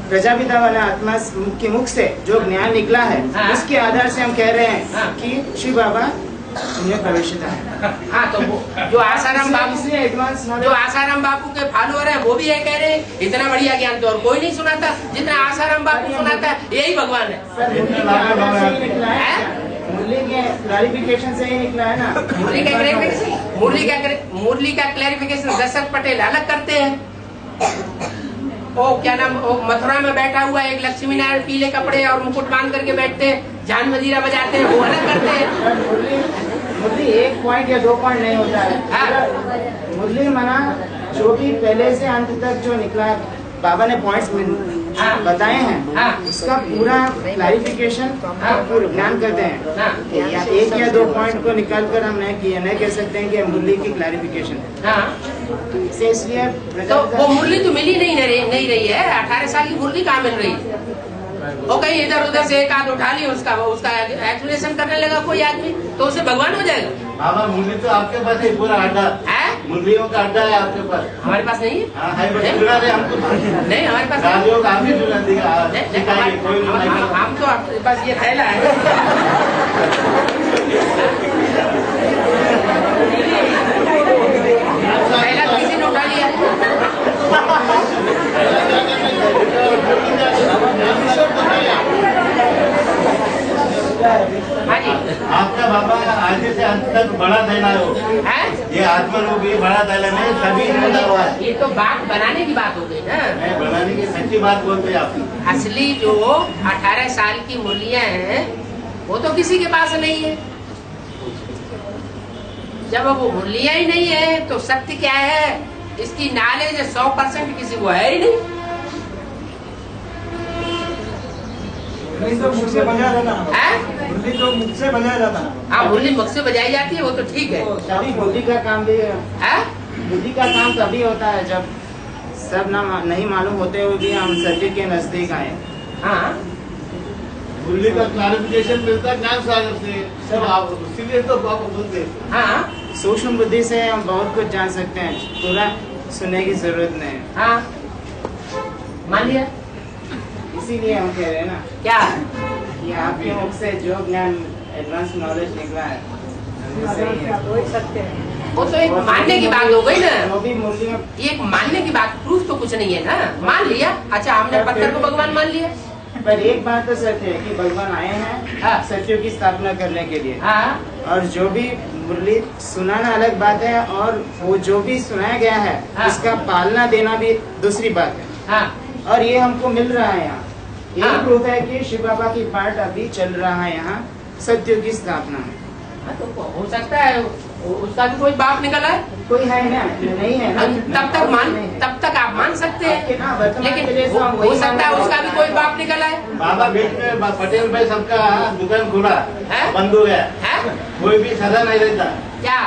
प्रजापिता वाला आत्मा के मुख से जो ज्ञान निकला है हाँ। उसके आधार से हम कह रहे हैं हाँ। कि शिव बाबा उन्हें प्रवेशित है। हाँ तो वो जो आसाराम बाबू, इसलिए एडवांस जो आसाराम बापू के फॉलोअर है वो भी ये कह रहे हैं इतना बढ़िया ज्ञान तो और कोई नहीं सुनाता जितना आसाराम बापू सुनाता है, यही भगवान है। सर मुरली के आधार से ही निकला है, मुरली के क्लैरिफिकेशन से ही निकला है ना। मुरली का क्लैरिफिकेशन, मुरली का क्लैरिफिकेशन दशरथ पटेल अलग करते हैं। ओ क्या नाम, ओ मथुरा में बैठा हुआ एक लक्ष्मी नारायण पीले कपड़े और मुकुट बांध करके बैठते हैं, जान मजीरा बजाते हैं, वो अलग करते हैं। सर मुरली एक पॉइंट या 2 पॉइंट नहीं होता है। हाँ। मुरली मना जो भी पहले से अंत तक जो निकला है, बाबा ने पॉइंट्स हाँ। बताए हैं, हाँ। उसका पूरा क्लैरिफिकेशन हाँ। ज्ञान करते हैं। हाँ। या 1 या 2 पॉइंट को निकाल कर हम नहीं कह सकते हैं कि मुरली की क्लैरिफिकेशन है। हाँ इसलिए तो वो मुरली तो मिली नहीं रही है। 18 साल की मुरली कहाँ मिल रही है? वो कहीं इधर उधर से एक हाथ उठा ली, उसका एक्सप्लेनेशन करने लगा कोई आदमी तो उसे भगवान हो जाएगा। बाबा मुरली तो आपके पास है, पूरा अड्डा है? मुरलियों का अड्डा है आपके पास। हमारे पास नहीं है। हाँ है, बस जुड़ा रहे हमको। नहीं हमारे पास नहीं। राजयोग आप ही जुड़ा दिया, नहीं, सिखाइए, कोई नहीं। हम तो आपके पास ये थैला है। थैला तो किसी ने उठा लिया। हाँ जी आपका बाबा आगे से अंत तक बड़ा थैला हो, है? ये आत्मा लोग भी बड़ा थैला नहीं, सभी बना हुआ है। ये तो बात बनाने की बात हो गई ना। मैं बनाने की सच्ची बात बोलते हैं आप। असली जो 18 साल की मुरलियां हैं वो तो किसी के पास नहीं है। जब वो मुरलियां ही नहीं है तो सत्य क्या है इसकी नॉलेज 100% किसी को है ही नहीं। मुरली तो मुख से बजाया जाता है, है? मुरली तो मुख से बजाया जाता है। हाँ, मुरली मुख से बजाई जाती है, वो तो ठीक है। शादी बुद्धि का काम भी है? बुद्धि का काम तभी होता है जब सब ना नहीं मालूम होते हुए भी हम सत्य के नजदीक आए। हाँ, बुद्धि का क्लैरिफिकेशन मिलता है ज्ञान सागर से, सब आप इसीलिए तो आप बोलते हैं। हाँ, सूक्ष्म बुद्धि से हम बहुत कुछ जान सकते हैं, पूरा सुनने की जरूरत नहीं है। हाँ, मान लिया। इसीलिए हम कह रहे हैं ना क्या? कि आपके मुख से जो ज्ञान एडवांस नॉलेज निकला है वो सही है। वही सत्य है। वो तो एक मानने की बात हो गई ना। जो भी मुरली में एक मानने की बात, प्रूफ तो कुछ नहीं है ना। मान लिया, अच्छा हमने पत्थर को भगवान मान लिया। पर एक बात तो सत्य है कि भगवान आए हैं हाँ। सत्यों की स्थापना करने के लिए। हाँ, और जो भी मुरली सुनाना अलग बात है और वो जो भी सुनाया गया है हाँ। उसका पालना देना भी दूसरी बात है। हाँ, और ये हमको मिल रहा है यहाँ। यही हाँ। प्रूफ है कि शिव बाबा की पाठ अभी चल रहा है यहाँ सत्यों की स्थापना में। हाँ, तो हो सकता है उसका भी कोई बाप निकला है। कोई है ना, नहीं है ना। तब तक आप मान सकते हैं, हाँ, वर्तमान के लिए लेकिन तो हम हो वही सकता है मानते उसका हैं। भी कोई बाप निकला है। बाबा बीच में पटेल भाई सबका दुकान खुला है? बंद हो गया, है? कोई भी सजा नहीं रहता। क्या?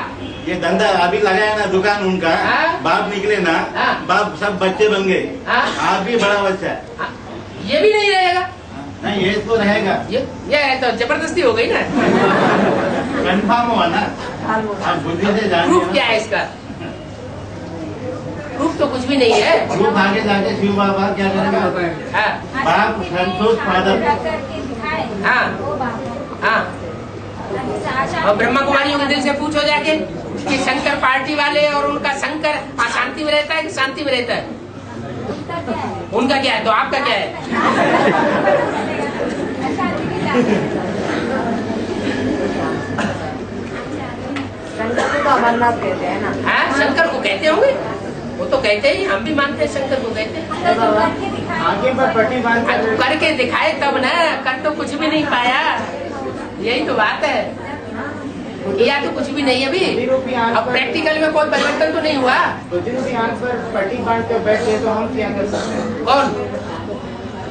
ये धंधा अभी लगाया ना दुकान उनका, हाँ? बाप निकले ना, हाँ? बाप सब बच्चे बन गए। हाँ? आप भी बड़ा बच्चा है। हाँ, ये भी नहीं रहेगा। नहीं, ये तो रहेगा, ये तो जबरदस्ती हो गई ना। कंफर्म हुआ ना। आप बुद्धि से जानिए प्रूफ ना। क्या है इसका? प्रूफ तो कुछ भी नहीं है। ग्रुप आगे जाके शिव बाबा क्या करेगा? हाँ, बाप संतोष फादर। हाँ, हाँ। और ब्रह्मा कुमारियों के दिल से पूछो जाके कि शंकर पार्टी वाले और उनका शंकर अशांति में रहता है कि शांति में रहता है? उनका क्या है तो आपका क्या है? शंकर को तो अमरनाथ कहते हैं ना। हाँ, शंकर को कहते होंगे, वो तो कहते ही, हम भी मानते हैं शंकर को कहते हैं। आगे पर पट्टी बांध हाँ, तो करके दिखाए तब ना, कर तो कुछ भी नहीं पाया, यही तो बात है। या तो कुछ भी नहीं अभी। अब प्रैक्टिकल में कोई परिवर्तन तो नहीं हुआ। बुद्धि रूपी आंख पर पट्टी बांध कर बैठ गए तो हम क्या कर सकते हैं? कौन?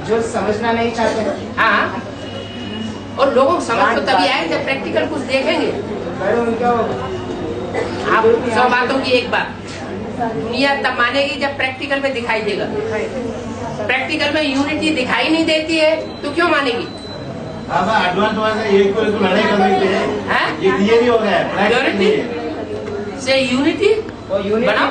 जो समझना नहीं चाहते। हाँ, और लोगों को समझ तो तभी आए जब प्रैक्टिकल कुछ देखेंगे। पर उनका आप 100 बातों की एक बात, दुनिया तब मानेगी जब प्रैक्टिकल में दिखाई देगा। प्रैक्टिकल में यूनिटी दिखाई नहीं देती है तो क्यों मानेगी? बाबा एडवांस वाले एक को लड़ाई कर रहे थे, हाँ? ये थियरी हो गया है, यूनिटी से यूनिटी वो यूनिटी बनाओ।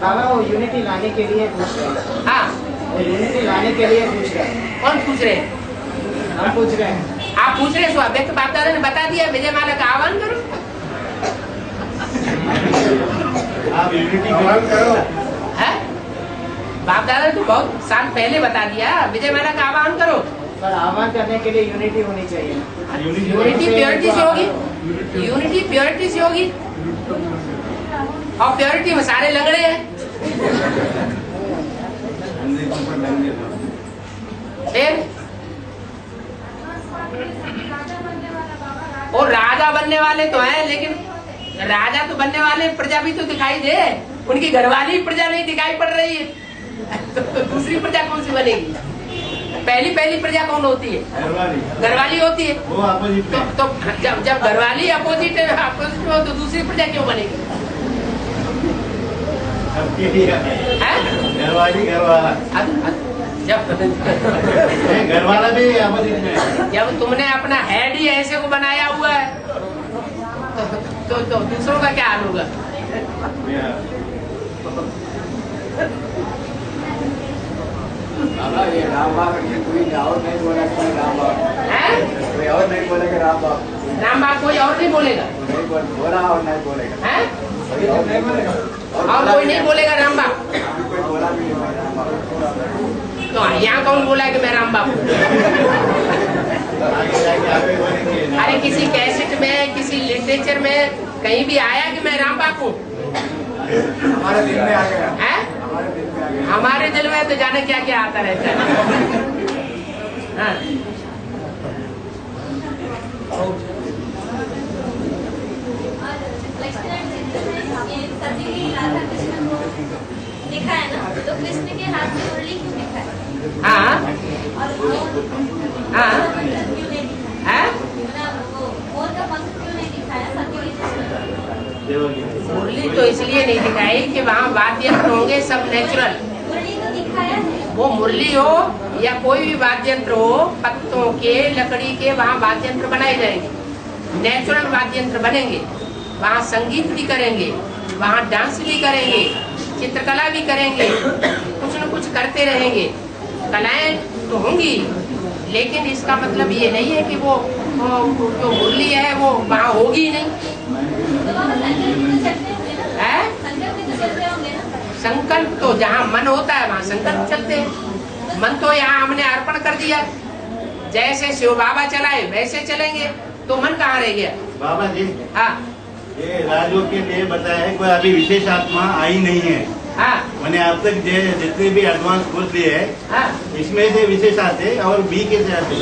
बाबा वो यूनिटी लाने के लिए पूछ रहे हैं। हाँ, वो यूनिटी लाने के लिए पूछ रहे हैं। कौन पूछ रहे हैं? हम पूछ रहे हैं। आप पूछ रहे हैं, व्यक्त बाप दादा ने बता दिया, विजय माला का आह्वान करो। आप यूनिटी करो। है? बाप दादा ने तो बहुत साल पहले बता दिया, विजय माला का आह्वान करो। पर आह्वान करने के लिए यूनिटी होनी चाहिए। यूनिटी प्योरिटी से होगी, यूनिटी प्योरिटी से होगी, और प्योरिटी में सारे लंगड़े हैं। फिर और राजा बनने वाले तो हैं, लेकिन राजा तो बनने वाले, प्रजा भी तो दिखाई दे। उनकी घरवाली प्रजा नहीं दिखाई पड़ रही है तो दूसरी प्रजा कौन सी बनेगी? पहली प्रजा कौन होती है? घरवाली होती है। वो अपोजिट में। तो जब घरवाली अपोजिट हो तो दूसरी प्रजा क्यों बनेगी? है? घरवाली घरवाला, घरवाला भी अपोजिट में। जब तुमने अपना हेड ही ऐसे को बनाया हुआ है तो दूसरों का क्या हाल होगा? बाबा ये राम बाप कोई और नहीं बोला कि राम बाप, है? कोई और नहीं बोलेगा राम बाप, राम बाप कोई और नहीं बोलेगा? नहीं बोला और नहीं बोलेगा, है? कोई और नहीं बोलेगा, और कोई नहीं बोलेगा राम बाप? कोई बोला भी नहीं मैं राम बाप। तो यहाँ कौन बोला कि मैं राम बाप हूँ? आगे जाके आगे बोलेंगे। अरे किसी कैसेट में, किसी लिटरेचर में कहीं भी आया कि मैं राम बाप हूँ? हमारे दिल में आ गया, है? हमारे दिल में आ गया। हमारे दिल में तो जाने क्या क्या आता रहता है। हाँ। लक्ष्मण चित्र में ये सती राधा कृष्ण को दिखा है ना, तो कृष्ण के हाथ में मुरली क्यों दिखा है? हाँ और हाँ क्यों नहीं दिखा हाँ है? वो मोर का पंख क्यों नहीं दिखाया सत्यजीत? मुरली तो इसलिए नहीं दिखाई कि वहाँ वाद्य यंत्र होंगे सब नेचुरल। मुरली तो दिखाया है। वो मुरली हो या कोई भी वाद्य यंत्र हो, पत्तों के लकड़ी के वहाँ वाद्य यंत्र बनाए जाएंगे, नेचुरल वाद्य यंत्र बनेंगे। वहाँ संगीत भी करेंगे, वहाँ डांस भी करेंगे, चित्रकला भी करेंगे, कुछ न कुछ करते रहेंगे। कलाएं तो होंगी, लेकिन इसका मतलब ये नहीं है कि वो जो मुरली है वो वहाँ होगी नहीं। तो वहाँ संकल्प भी तो चलते होंगे ना? है संकल्प भी तो चलते होंगे ना? संकल्प तो जहाँ मन होता है वहाँ संकल्प चलते हैं। मन तो यहाँ हमने अर्पण कर दिया, जैसे शिव बाबा चलाए वैसे चलेंगे, तो मन कहाँ रह गया? बाबा जी, हाँ ये राजयोग के लिए बताया है, कोई अभी विशेष आत्मा आई नहीं है। हाँ मैंने अब तक जितने भी एडवांस कोर्स लिए है, हाँ इसमें से विशेष आते और बी के से आते,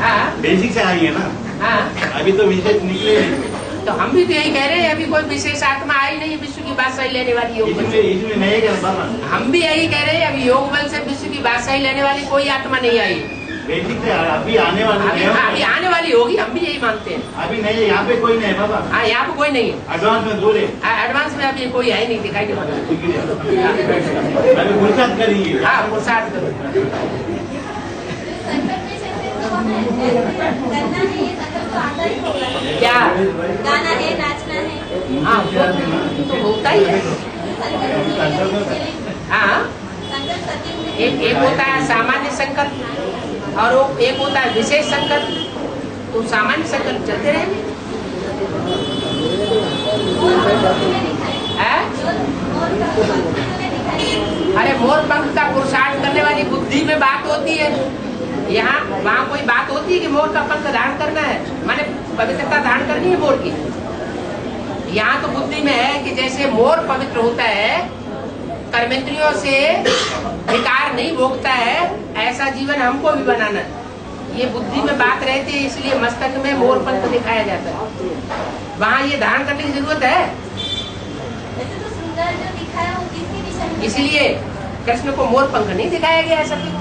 हाँ बेसिक से आई है ना। हाँ अभी तो विशेष निकले नहीं। तो हम भी तो यही कह रहे हैं, अभी कोई विशेष आत्मा आई नहीं विश्व की बादशाही लेने वाली योग बल से। इसमें नहीं कर बाबा, हम भी यही कह रहे हैं, अभी योग बल से विश्व की बादशाही लेने वाली कोई आत्मा नहीं आई। बेसिक से अभी आने वाले अभी आने वाली होगी, हम भी यही मानते हैं। अभी नहीं है, यहाँ पे कोई नहीं है बाबा। हाँ यहाँ पे कोई नहीं है, एडवांस में दूर है। एडवांस में अभी कोई है नहीं, दिखाई दे रहा। अभी फुर्सत करेंगे। हाँ पुरुषार्थ करो। संकल्प में चलते तो वहाँ करना है, ये संकल्प तो आता ही होगा। क्या? गाना है, नाचना है। हाँ वो तो होता ही है। हाँ संकल्प सत्य एक होता है सामान्य संकल्प और वो एक होता है विशेष संकल्प। तो सामान्य संकल्प चलते रहेंगे। अरे मोर पंख का पुरुषार्थ करने वाली बुद्धि में बात होती है। यहाँ वहाँ कोई बात होती है कि मोर का पंख धारण करना है, माने पवित्रता धारण करनी है मोर की। यहाँ तो बुद्धि में है कि जैसे मोर पवित्र होता है, कर्मेंद्रियों से विकार नहीं भोगता है, ऐसा जीवन हमको भी बनाना है। ये बुद्धि में बात रहती है, इसलिए मस्तक में मोर पंख दिखाया जाता है। वहाँ ये धारण करने की जरूरत है। वैसे तो सुंदर जो दिखाया वो किसकी दिशा में? इसलिए कृष्ण को मोर पंख नहीं दिखाया गया है सभी को।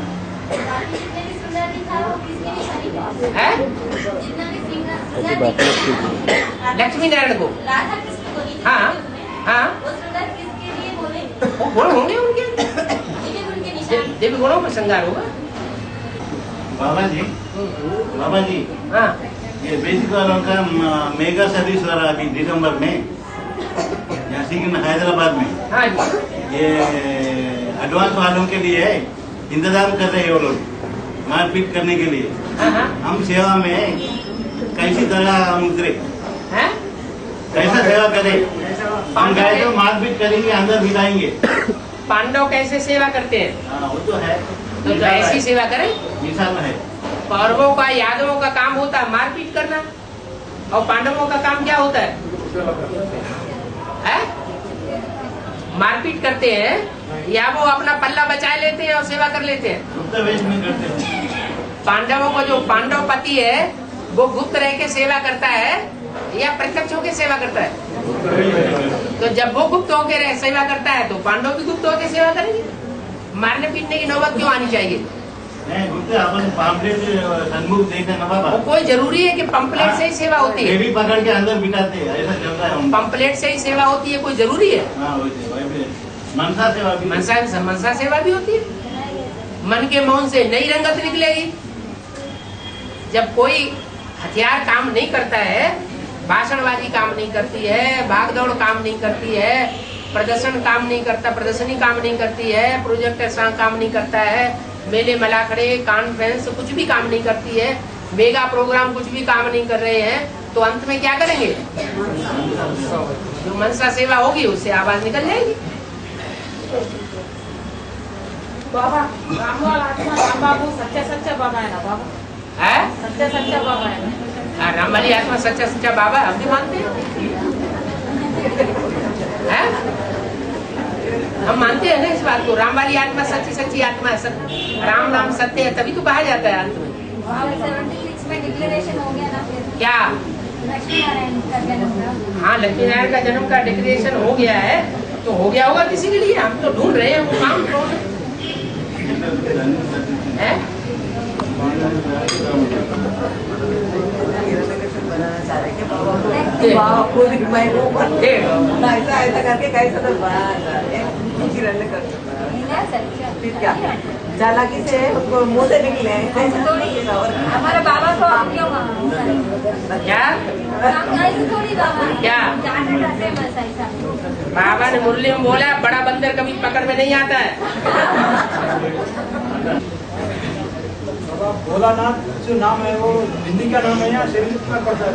जितने भी सुंदर दिखाया वो किसकी निशानी में? है जितना भी सुंदर दिखाया लक्ष्मी नारायण को। राधा कृष्ण को नहीं हाँ, दिखाया हाँ। वो सुंदर किसके लिए बोले? वो गुण होंगे उनके, दिव्य गुण के निशान। दिव्य गुणों में श्रृंगार होगा। बाबा जी, बाबा जी, हाँ ये बेसिक वालों का मेगा सर्विस हो रहा अभी दिसंबर में, यहाँ सिंह हैदराबाद में। हाँ जी। ये एडवांस वालों के लिए इंतजाम कर रहे हैं वो लोग, मारपीट करने के लिए। हाँ हाँ हम सेवा में कैसी तरह हम उतरे, हैं? कैसा सेवा करें? हम गए तो मारपीट करेंगे, अंदर मिलाएंगे। पांडव कैसे सेवा करते हैं? हाँ, वो तो है, तो ऐसी सेवा करें। मिसाल है। कौरवों का यादवों का काम होता है मारपीट करना, और पांडवों का काम क्या होता है? मारपीट करते हैं या वो अपना पल्ला बचा लेते हैं और सेवा कर लेते हैं? गुप्त वेश में करते हैं। पांडवों को जो पांडव पति है वो गुप्त रह के सेवा करता है या प्रत्यक्ष होकर सेवा करता है? तो जब वो गुप्त होकर सेवा करता है तो पांडव भी गुप्त होकर सेवा करेंगे। मारने पीटने की नौबत क्यों आनी चाहिए? नहीं, गुप्त अपन पाम्पलेट सन्मुख देते ना बाबा। वो कोई जरूरी है कि पंपलेट से ही सेवा होती है? देवी पकड़ के अंदर बिठाते हैं, ऐसा चल रहा है। पंपलेट से ही सेवा होती है, कोई जरूरी है? हाँ, वही भी है। मनसा सेवा भी। मनसा सेवा भी होती है। मन के मौन से नई रंगत निकलेगी। जब कोई हथियार काम नहीं करता है, भाषणबाजी काम नहीं करती है, भागदौड़ काम नहीं करती है, प्रदर्शन काम नहीं करता, प्रदर्शनी काम नहीं करती है, प्रोजेक्टर काम नहीं करता है, मेले मलाखड़े कॉन्फ्रेंस कुछ भी काम नहीं करती है, मेगा प्रोग्राम कुछ भी काम नहीं कर रहे हैं, तो अंत में क्या करेंगे? जो मनसा सेवा होगी उससे आवाज निकल जाएगी। बाबा रामलाल आत्मा राम बाबू सच्चा बाबा है ना बाबा? है सच्चा बाबा है ना? रामवाली आत्मा सच्चा बाबा हम भी मानते हैं। हम मानते हैं ना इस बात को। रामवाली आत्मा सच्ची आत्मा है, राम नाम सत्य है, तभी तो कहा जाता है अंत में। 76 में डिक्लेरेशन हो गया ना फिर क्या? लक्ष्मी नारायण का जन्म का। हाँ, लक्ष्मी नारायण का जन्म का डिक्लेरेशन हो गया है, तो हो गया होगा किसी के लिए, हम तो ढूंढ रहे हैं वो काम कौन है? बनाना चाह रहे थे बाबा को। बाबा खुद मैं वो ऐसा ऐसा करके कैसा तो किरण करके फिर क्या चालाकी से उसको मुंह से निकले ऐसा थोड़ी है। हमारे बाबा को हम क्यों क्या ऐसे थोड़ी बाबा क्या? जाने जाते बस ऐसा। बाबा ने मुरली में बोला बड़ा बंदर कभी पकड़ में नहीं आता है। बाबा भोलानाथ जो नाम है वो हिंदी का नाम है या संस्कृत में पड़ता है?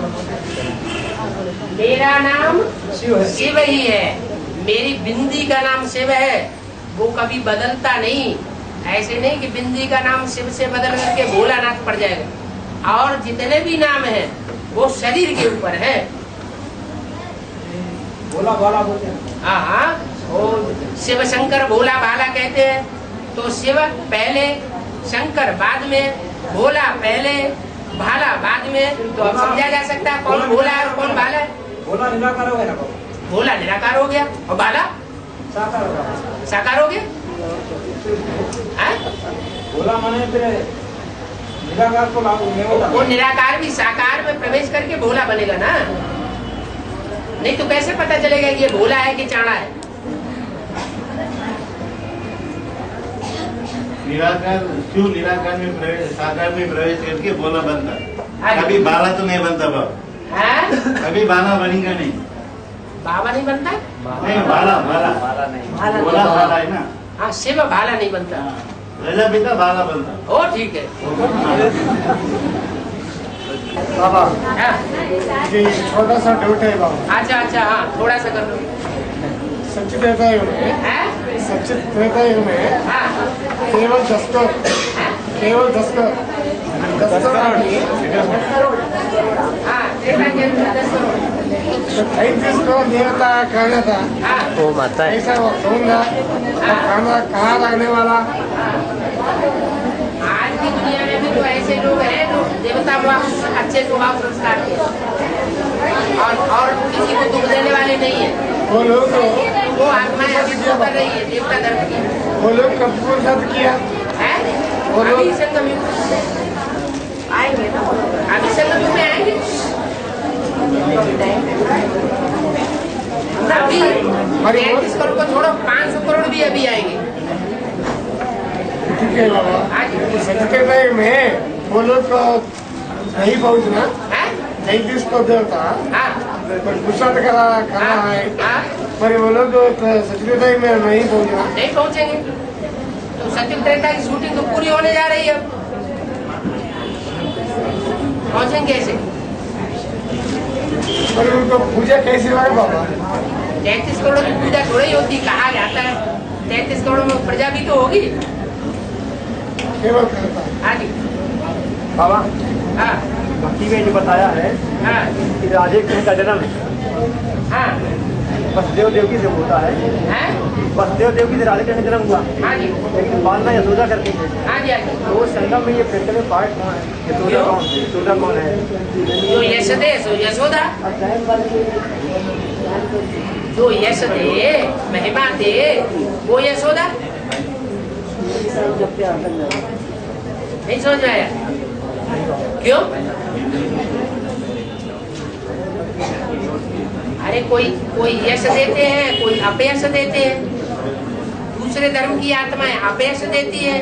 मेरा नाम शिव है। शिव ही है, मेरी बिंदी का नाम शिव है, वो कभी बदलता नहीं। ऐसे नहीं कि बिंदी का नाम शिव से बदल करके भोलानाथ पड़ जाएगा। और जितने भी नाम हैं वो शरीर के ऊपर है। भोला भाला बोलते हैं। हाँ हाँ, वो शिव शंकर भोला भाला कहते हैं। तो शिव पहले, शंकर बाद में, भोला पहले, भाला बाद में। तो अब समझा जा सकता है कौन भोला है और कौन भाला है। भोला निराकार हो गया ना बाबा? भोला निराकार हो गया और भाला साकार हो गया। साकार हो गया। हैं? भोला माने फिर निराकार को लागू नहीं होता। वो निराकार भी साकार में प्रवेश करके भोला बनेगा ना, नहीं तो कैसे पता चलेगा कि ये भोला है कि चाणा है। निराकार शिव निराकार में प्रवेश, साकार में प्रवेश करके भोला बनता। हाँ। कभी बाला तो नहीं बनता बाबा, हैं? कभी बाला बनेगा नहीं। बाबा नहीं बनता, नहीं बाला बाला भाला भोला बाला है ना। हाँ शिव भाला नहीं बनता। प्रजापिता बाला बनता। ओ ठीक है। बाबा हाँ, जी छोटा सा डाउट है बाबा। अच्छा अच्छा, हाँ थोड़ा सा कर लो। सचित त्रेता युग में, हैं? सचित त्रेता युग में हाँ केवल 10 हाँ, त्रेता के अंदर 10 करोड़। तो 35 करोड़ देवता कहना था। हाँ ऐसा वो होगा खाना कहाँ लगने वाला? आज की दुनिया में भी तो ऐसे लोग हैं जो देवता अच्छे स्वभाव संस्कार के और किसी को दुख देने वाले नहीं है। वो लोग वो आत्माएं अभी जो कर रही है देवता धर्म की वो लोग कब को साथ किया? है। वो लोग- अभी संगम युग आएंगे ना वो लोग। अभी संगम युग में आएंगे। अभी 33 करोड़ को छोड़ो, 500 करोड़ भी अभी आएंगे। ठीक है बाबा। आज सचित त्रेता युग में वो लोग को नहीं पहुँचना, है। 33 को देवता हाँ पुरुषार्थ करना है, हाँ, पर वो लोग सचित त्रेता युग में नहीं पहुँचना। नहीं पहुंचेंगे। तो सचिव त्रेता की शूटिंग तो पूरी होने जा रही है। पहुंचेंगे कैसे? पर उनको पूजा कैसे होगा बाबा? 33 करोड़ की पूजा थोड़ी होती, कहा जाता है 33 करोड़ में प्रजा भी तो होगी। केवल करता है। हाँ जी, बाबा हाँ भक्ति में जो बताया है हाँ कि राधे कृष्ण का जन्म हाँ वसुदेव देवकी से होता है। हैं? वसुदेव देवकी से राधे कृष्ण का जन्म हुआ, हाँ जी, लेकिन बालना यशोदा करके थे। हाँ जी, हाँ जी। तो वो संगम में ये प्रचलित पार्ट कौन है? यशोदा कौन है? जो यश दे सो यशोदा, जो यश दे महिमा दे वो यशोदा। नहीं समझ में आया क्यों? अरे कोई यश देते हैं, कोई अपयश देते हैं। दूसरे धर्म की आत्माएं अपयश देती है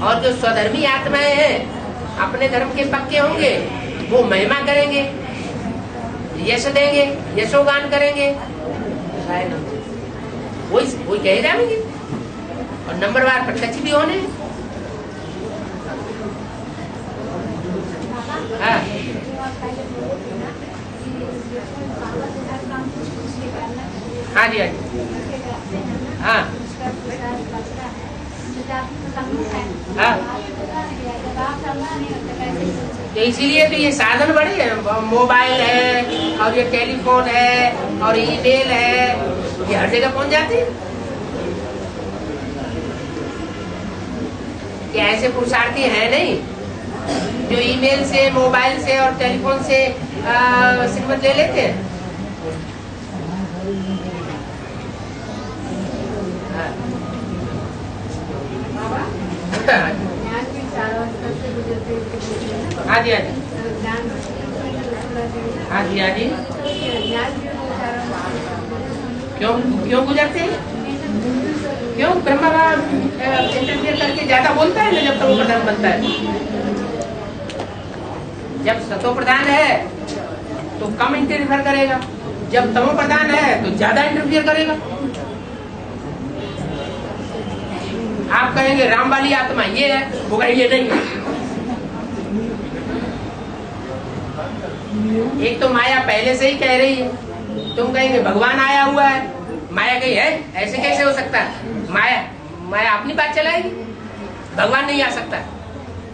और जो स्वधर्मी आत्माएं हैं अपने धर्म के पक्के होंगे वो महिमा करेंगे, यश देंगे, यशोगान करेंगे, वही कहे जाएंगे और नंबरवार प्रत्यक्ष भी होने। हाँ हाँ जी, हाँ जी, हाँ हाँ। तो इसीलिए तो ये साधन बड़े हैं, मोबाइल है और ये टेलीफोन है और ईमेल है, ये हर जगह पहुंच जाती है। क्या ऐसे पुरुषार्थी है नहीं जो ईमेल से, मोबाइल से और टेलीफोन से श्रीमत ले लेते हैं? ज्ञान की 4 अवस्था से गुजरते हैं। हाँ जी, हाँ जी, ज्ञान हाँ जी, हाँ जी। ज्ञान की 4 अवस्था क्यों क्यों गुजरते हैं? क्यों? ब्रह्मा का इंटरफियर करके ज्यादा बोलता है ना जब तमो प्रधान बनता है। जब सतो प्रधान है तो कम इंटरफियर करेगा, जब तमो प्रधान है तो ज्यादा इंटरफियर करेगा। आप कहेंगे राम वाली आत्मा ये है, वो कहेंगे नहीं है। एक तो माया पहले से ही कह रही है, तुम कहेंगे भगवान आया हुआ है, माया कही है, ऐसे कैसे हो सकता है? माया अपनी बात चलाएगी, भगवान नहीं आ सकता।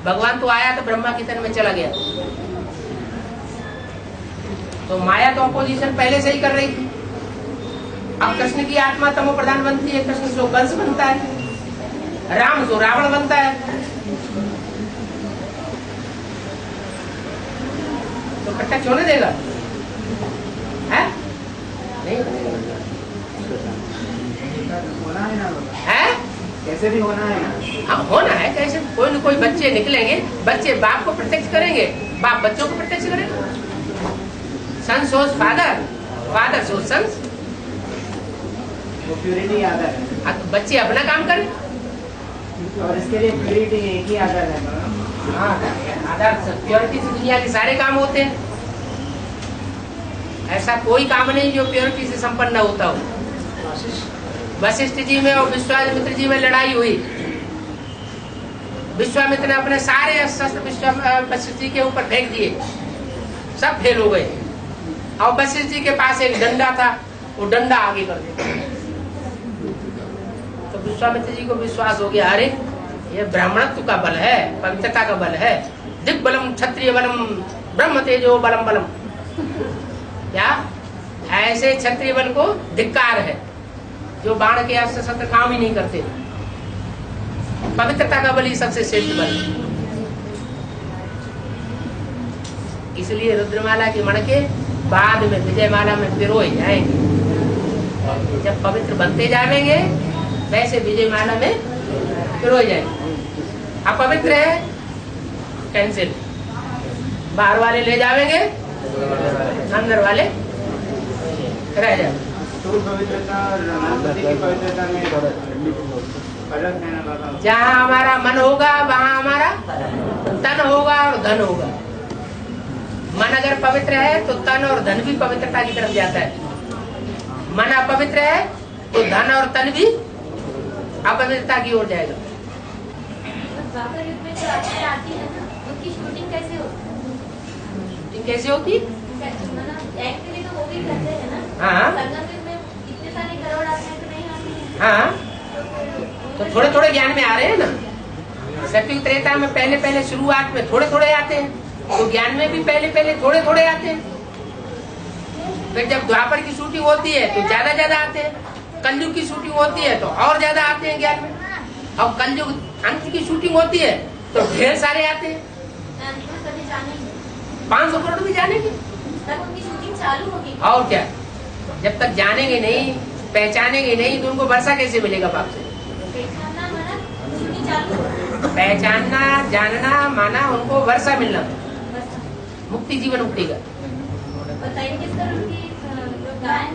भगवान तो आया तो ब्रह्मा की तन में चला गया, तो माया तो अपोजिशन पहले से ही कर रही थी। अब कृष्ण की आत्मा तमो प्रधान बनती है, कृष्ण से कंस बनता है, राम जो रावण बनता है, तो प्रत्यक्ष होने देगा? है? नहीं होना है ना, है? कैसे भी होना है ना। हाँ होना है, कैसे कोई न कोई बच्चे निकलेंगे, बच्चे बाप को प्रत्यक्ष करेंगे, बाप बच्चों को प्रत्यक्ष करेंगे। सन सोज फादर, फादर सोज सन्स। वो प्यूरिटी आधार है, हाँ, तो बच्चे अपना काम करें। और इसके लिए प्यूरिटी एक ही आधार है। हाँ, आधार प्योरिटी से दुनिया के सारे काम होते हैं। ऐसा कोई काम नहीं जो प्योरिटी से संपन्न न होता हो। वशिष्ठ जी में और विश्वामित्र जी में लड़ाई हुई, विश्वामित्र ने अपने सारे शस्त्र वशिष्ठ जी के ऊपर फेंक दिए, सब फेल हो गए, और वशिष्ठ जी के पास एक डंडा था, वो डंडा आगे कर दिया। तो विश्वामित्र जी को विश्वास हो गया, अरे ये ब्राह्मणत्व का बल है, पवित्रता का बल है, दिग् बलम क्षत्रिय बलम ब्रह्म तेजो बलम बलम। क्या ऐसे क्षत्रिय बल को धिक्कार है जो बाण के अस्त्र शस्त्र काम ही नहीं करते। पवित्रता का बल ही सबसे श्रेष्ठ बल। इसलिए रुद्रमाला की मणके बाद में विजयमाला में पिरोए जाएंगे। जब पवित्र बनते जाएंगे वैसे विजयमाला में पिरोए जाएंगे। अपवित्र है कैंसिल, बाहर वाले ले जाएंगे, अंदर वाले रह जाए। तो पवित्रता और मनोवृत्ति की पवित्रता में फर्क है ना बाबा। जहाँ हमारा मन होगा वहाँ हमारा तन होगा और धन होगा। मन अगर पवित्र है तो तन और धन भी पवित्रता की तरफ जाता है। मन अपवित्र है तो धन और तन भी अपवित्रता की ओर जाएगा। द्वापर युग में जो अक्षर आती है ना, उनकी शूटिंग कैसे होती है? कैसे होती? मतलब एक्चुअली तो वो भी करते हैं ना। हाँ। संगम युग में इतने सारे करोड़ आते हैं तो नहीं आते हैं। हाँ, तो थोड़े थोड़े ज्ञान में आ रहे हैं ना। सतयुग त्रेता में पहले पहले शुरुआत में थोड़े थोड़े आते हैं, तो ज्ञान में भी पहले पहले थोड़े थोड़े आते हैं। फिर जब द्वापर की शूटिंग होती है तो ज्यादा ज्यादा आते हैं, कलयुग की शूटिंग होती है तो और ज्यादा आते हैं ज्ञान में, और कलयुग अंत की शूटिंग होती है तो ढेर सारे आते हैं। सभी जानेंगे 500 करोड़ भी जानेंगे, तब उनकी शूटिंग चालू होगी। और क्या। जब तक जानेंगे नहीं, पहचानेंगे नहीं, तो उनको वर्षा कैसे मिलेगा बाप से? पहचानना माना शूटिंग चालू होगी। पहचानना, जानना माना उनको वर्षा मिलना, बस मुक्ति जीवन उठेगा। बताइए 30 करोड़ की जो गायन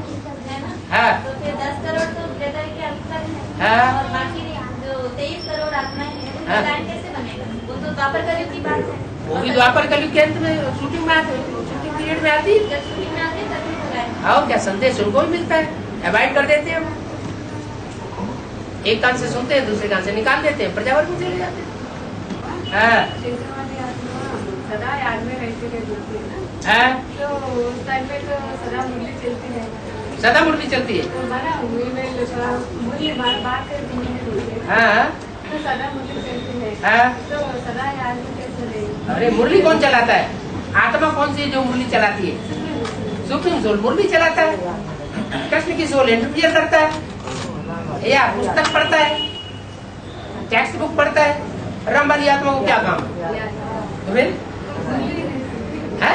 है ना, हाँ। तो फिर 10 करोड़ तो वेदर के अंतर है। हाँ। और बाकी जो 23 करोड़ आत्माएं हैं, उनका हाँ। गायन कैसे बनेगा? वो तो द्वापर कलयुग की बात है। वो भी द्वापर कलयुग के अंत में शूटिंग में आते, शूटिंग पीरियड में आती है। जब शूटिंग में आते हैं तभी तो गायन। और क्या संदेश उनको भी मिलता है, अवॉइड कर देते हैं। एक कान से सुनते हैं, दूसरे कान से निकाल देते हैं, प्रजावर में चले जाते हैं। हाँ। सदा याद में रहते रहती है ना, हाँ? तो उस टाइम पे तो सदा मुरली चलती है। सदा मुरली चलती है। तो माना मुरली बात करती है, हाँ तो सदा मुरली चलती है। हाँ। तो सदा याद में कैसे रहेगी? अरे मुरली कौन चलाता है? आत्मा कौन सी है जो मुरली चलाती है? सुप्रीम सोल मुरली चलाता है। कृष्ण की सोल इंटरफियर करता है या पुस्तक पढ़ता है, टेक्स्ट बुक पढ़ता है। राम वाली आत्मा को क्या काम है? है?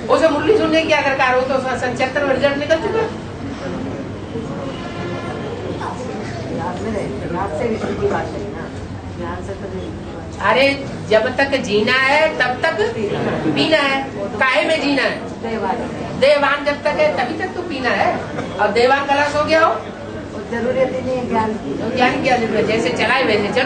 उसे मुरली सुनने की क्या दरकार हो? तो 77 में रिजल्ट निकल चुका। ज्ञान में रहे, ज्ञान से विष्णु की भाषा है ना, ज्ञान से तो नहीं। अरे जब तक जीना है तब तक पीना है। काहे में जीना है? देवान जब तक है तभी तक तो पीना है। और देवान खलास हो गया हो जरूरत ही नहीं है ज्ञान की। तो ज्ञान की क्या जरूरत? जैसे चलाए वैसे चलो।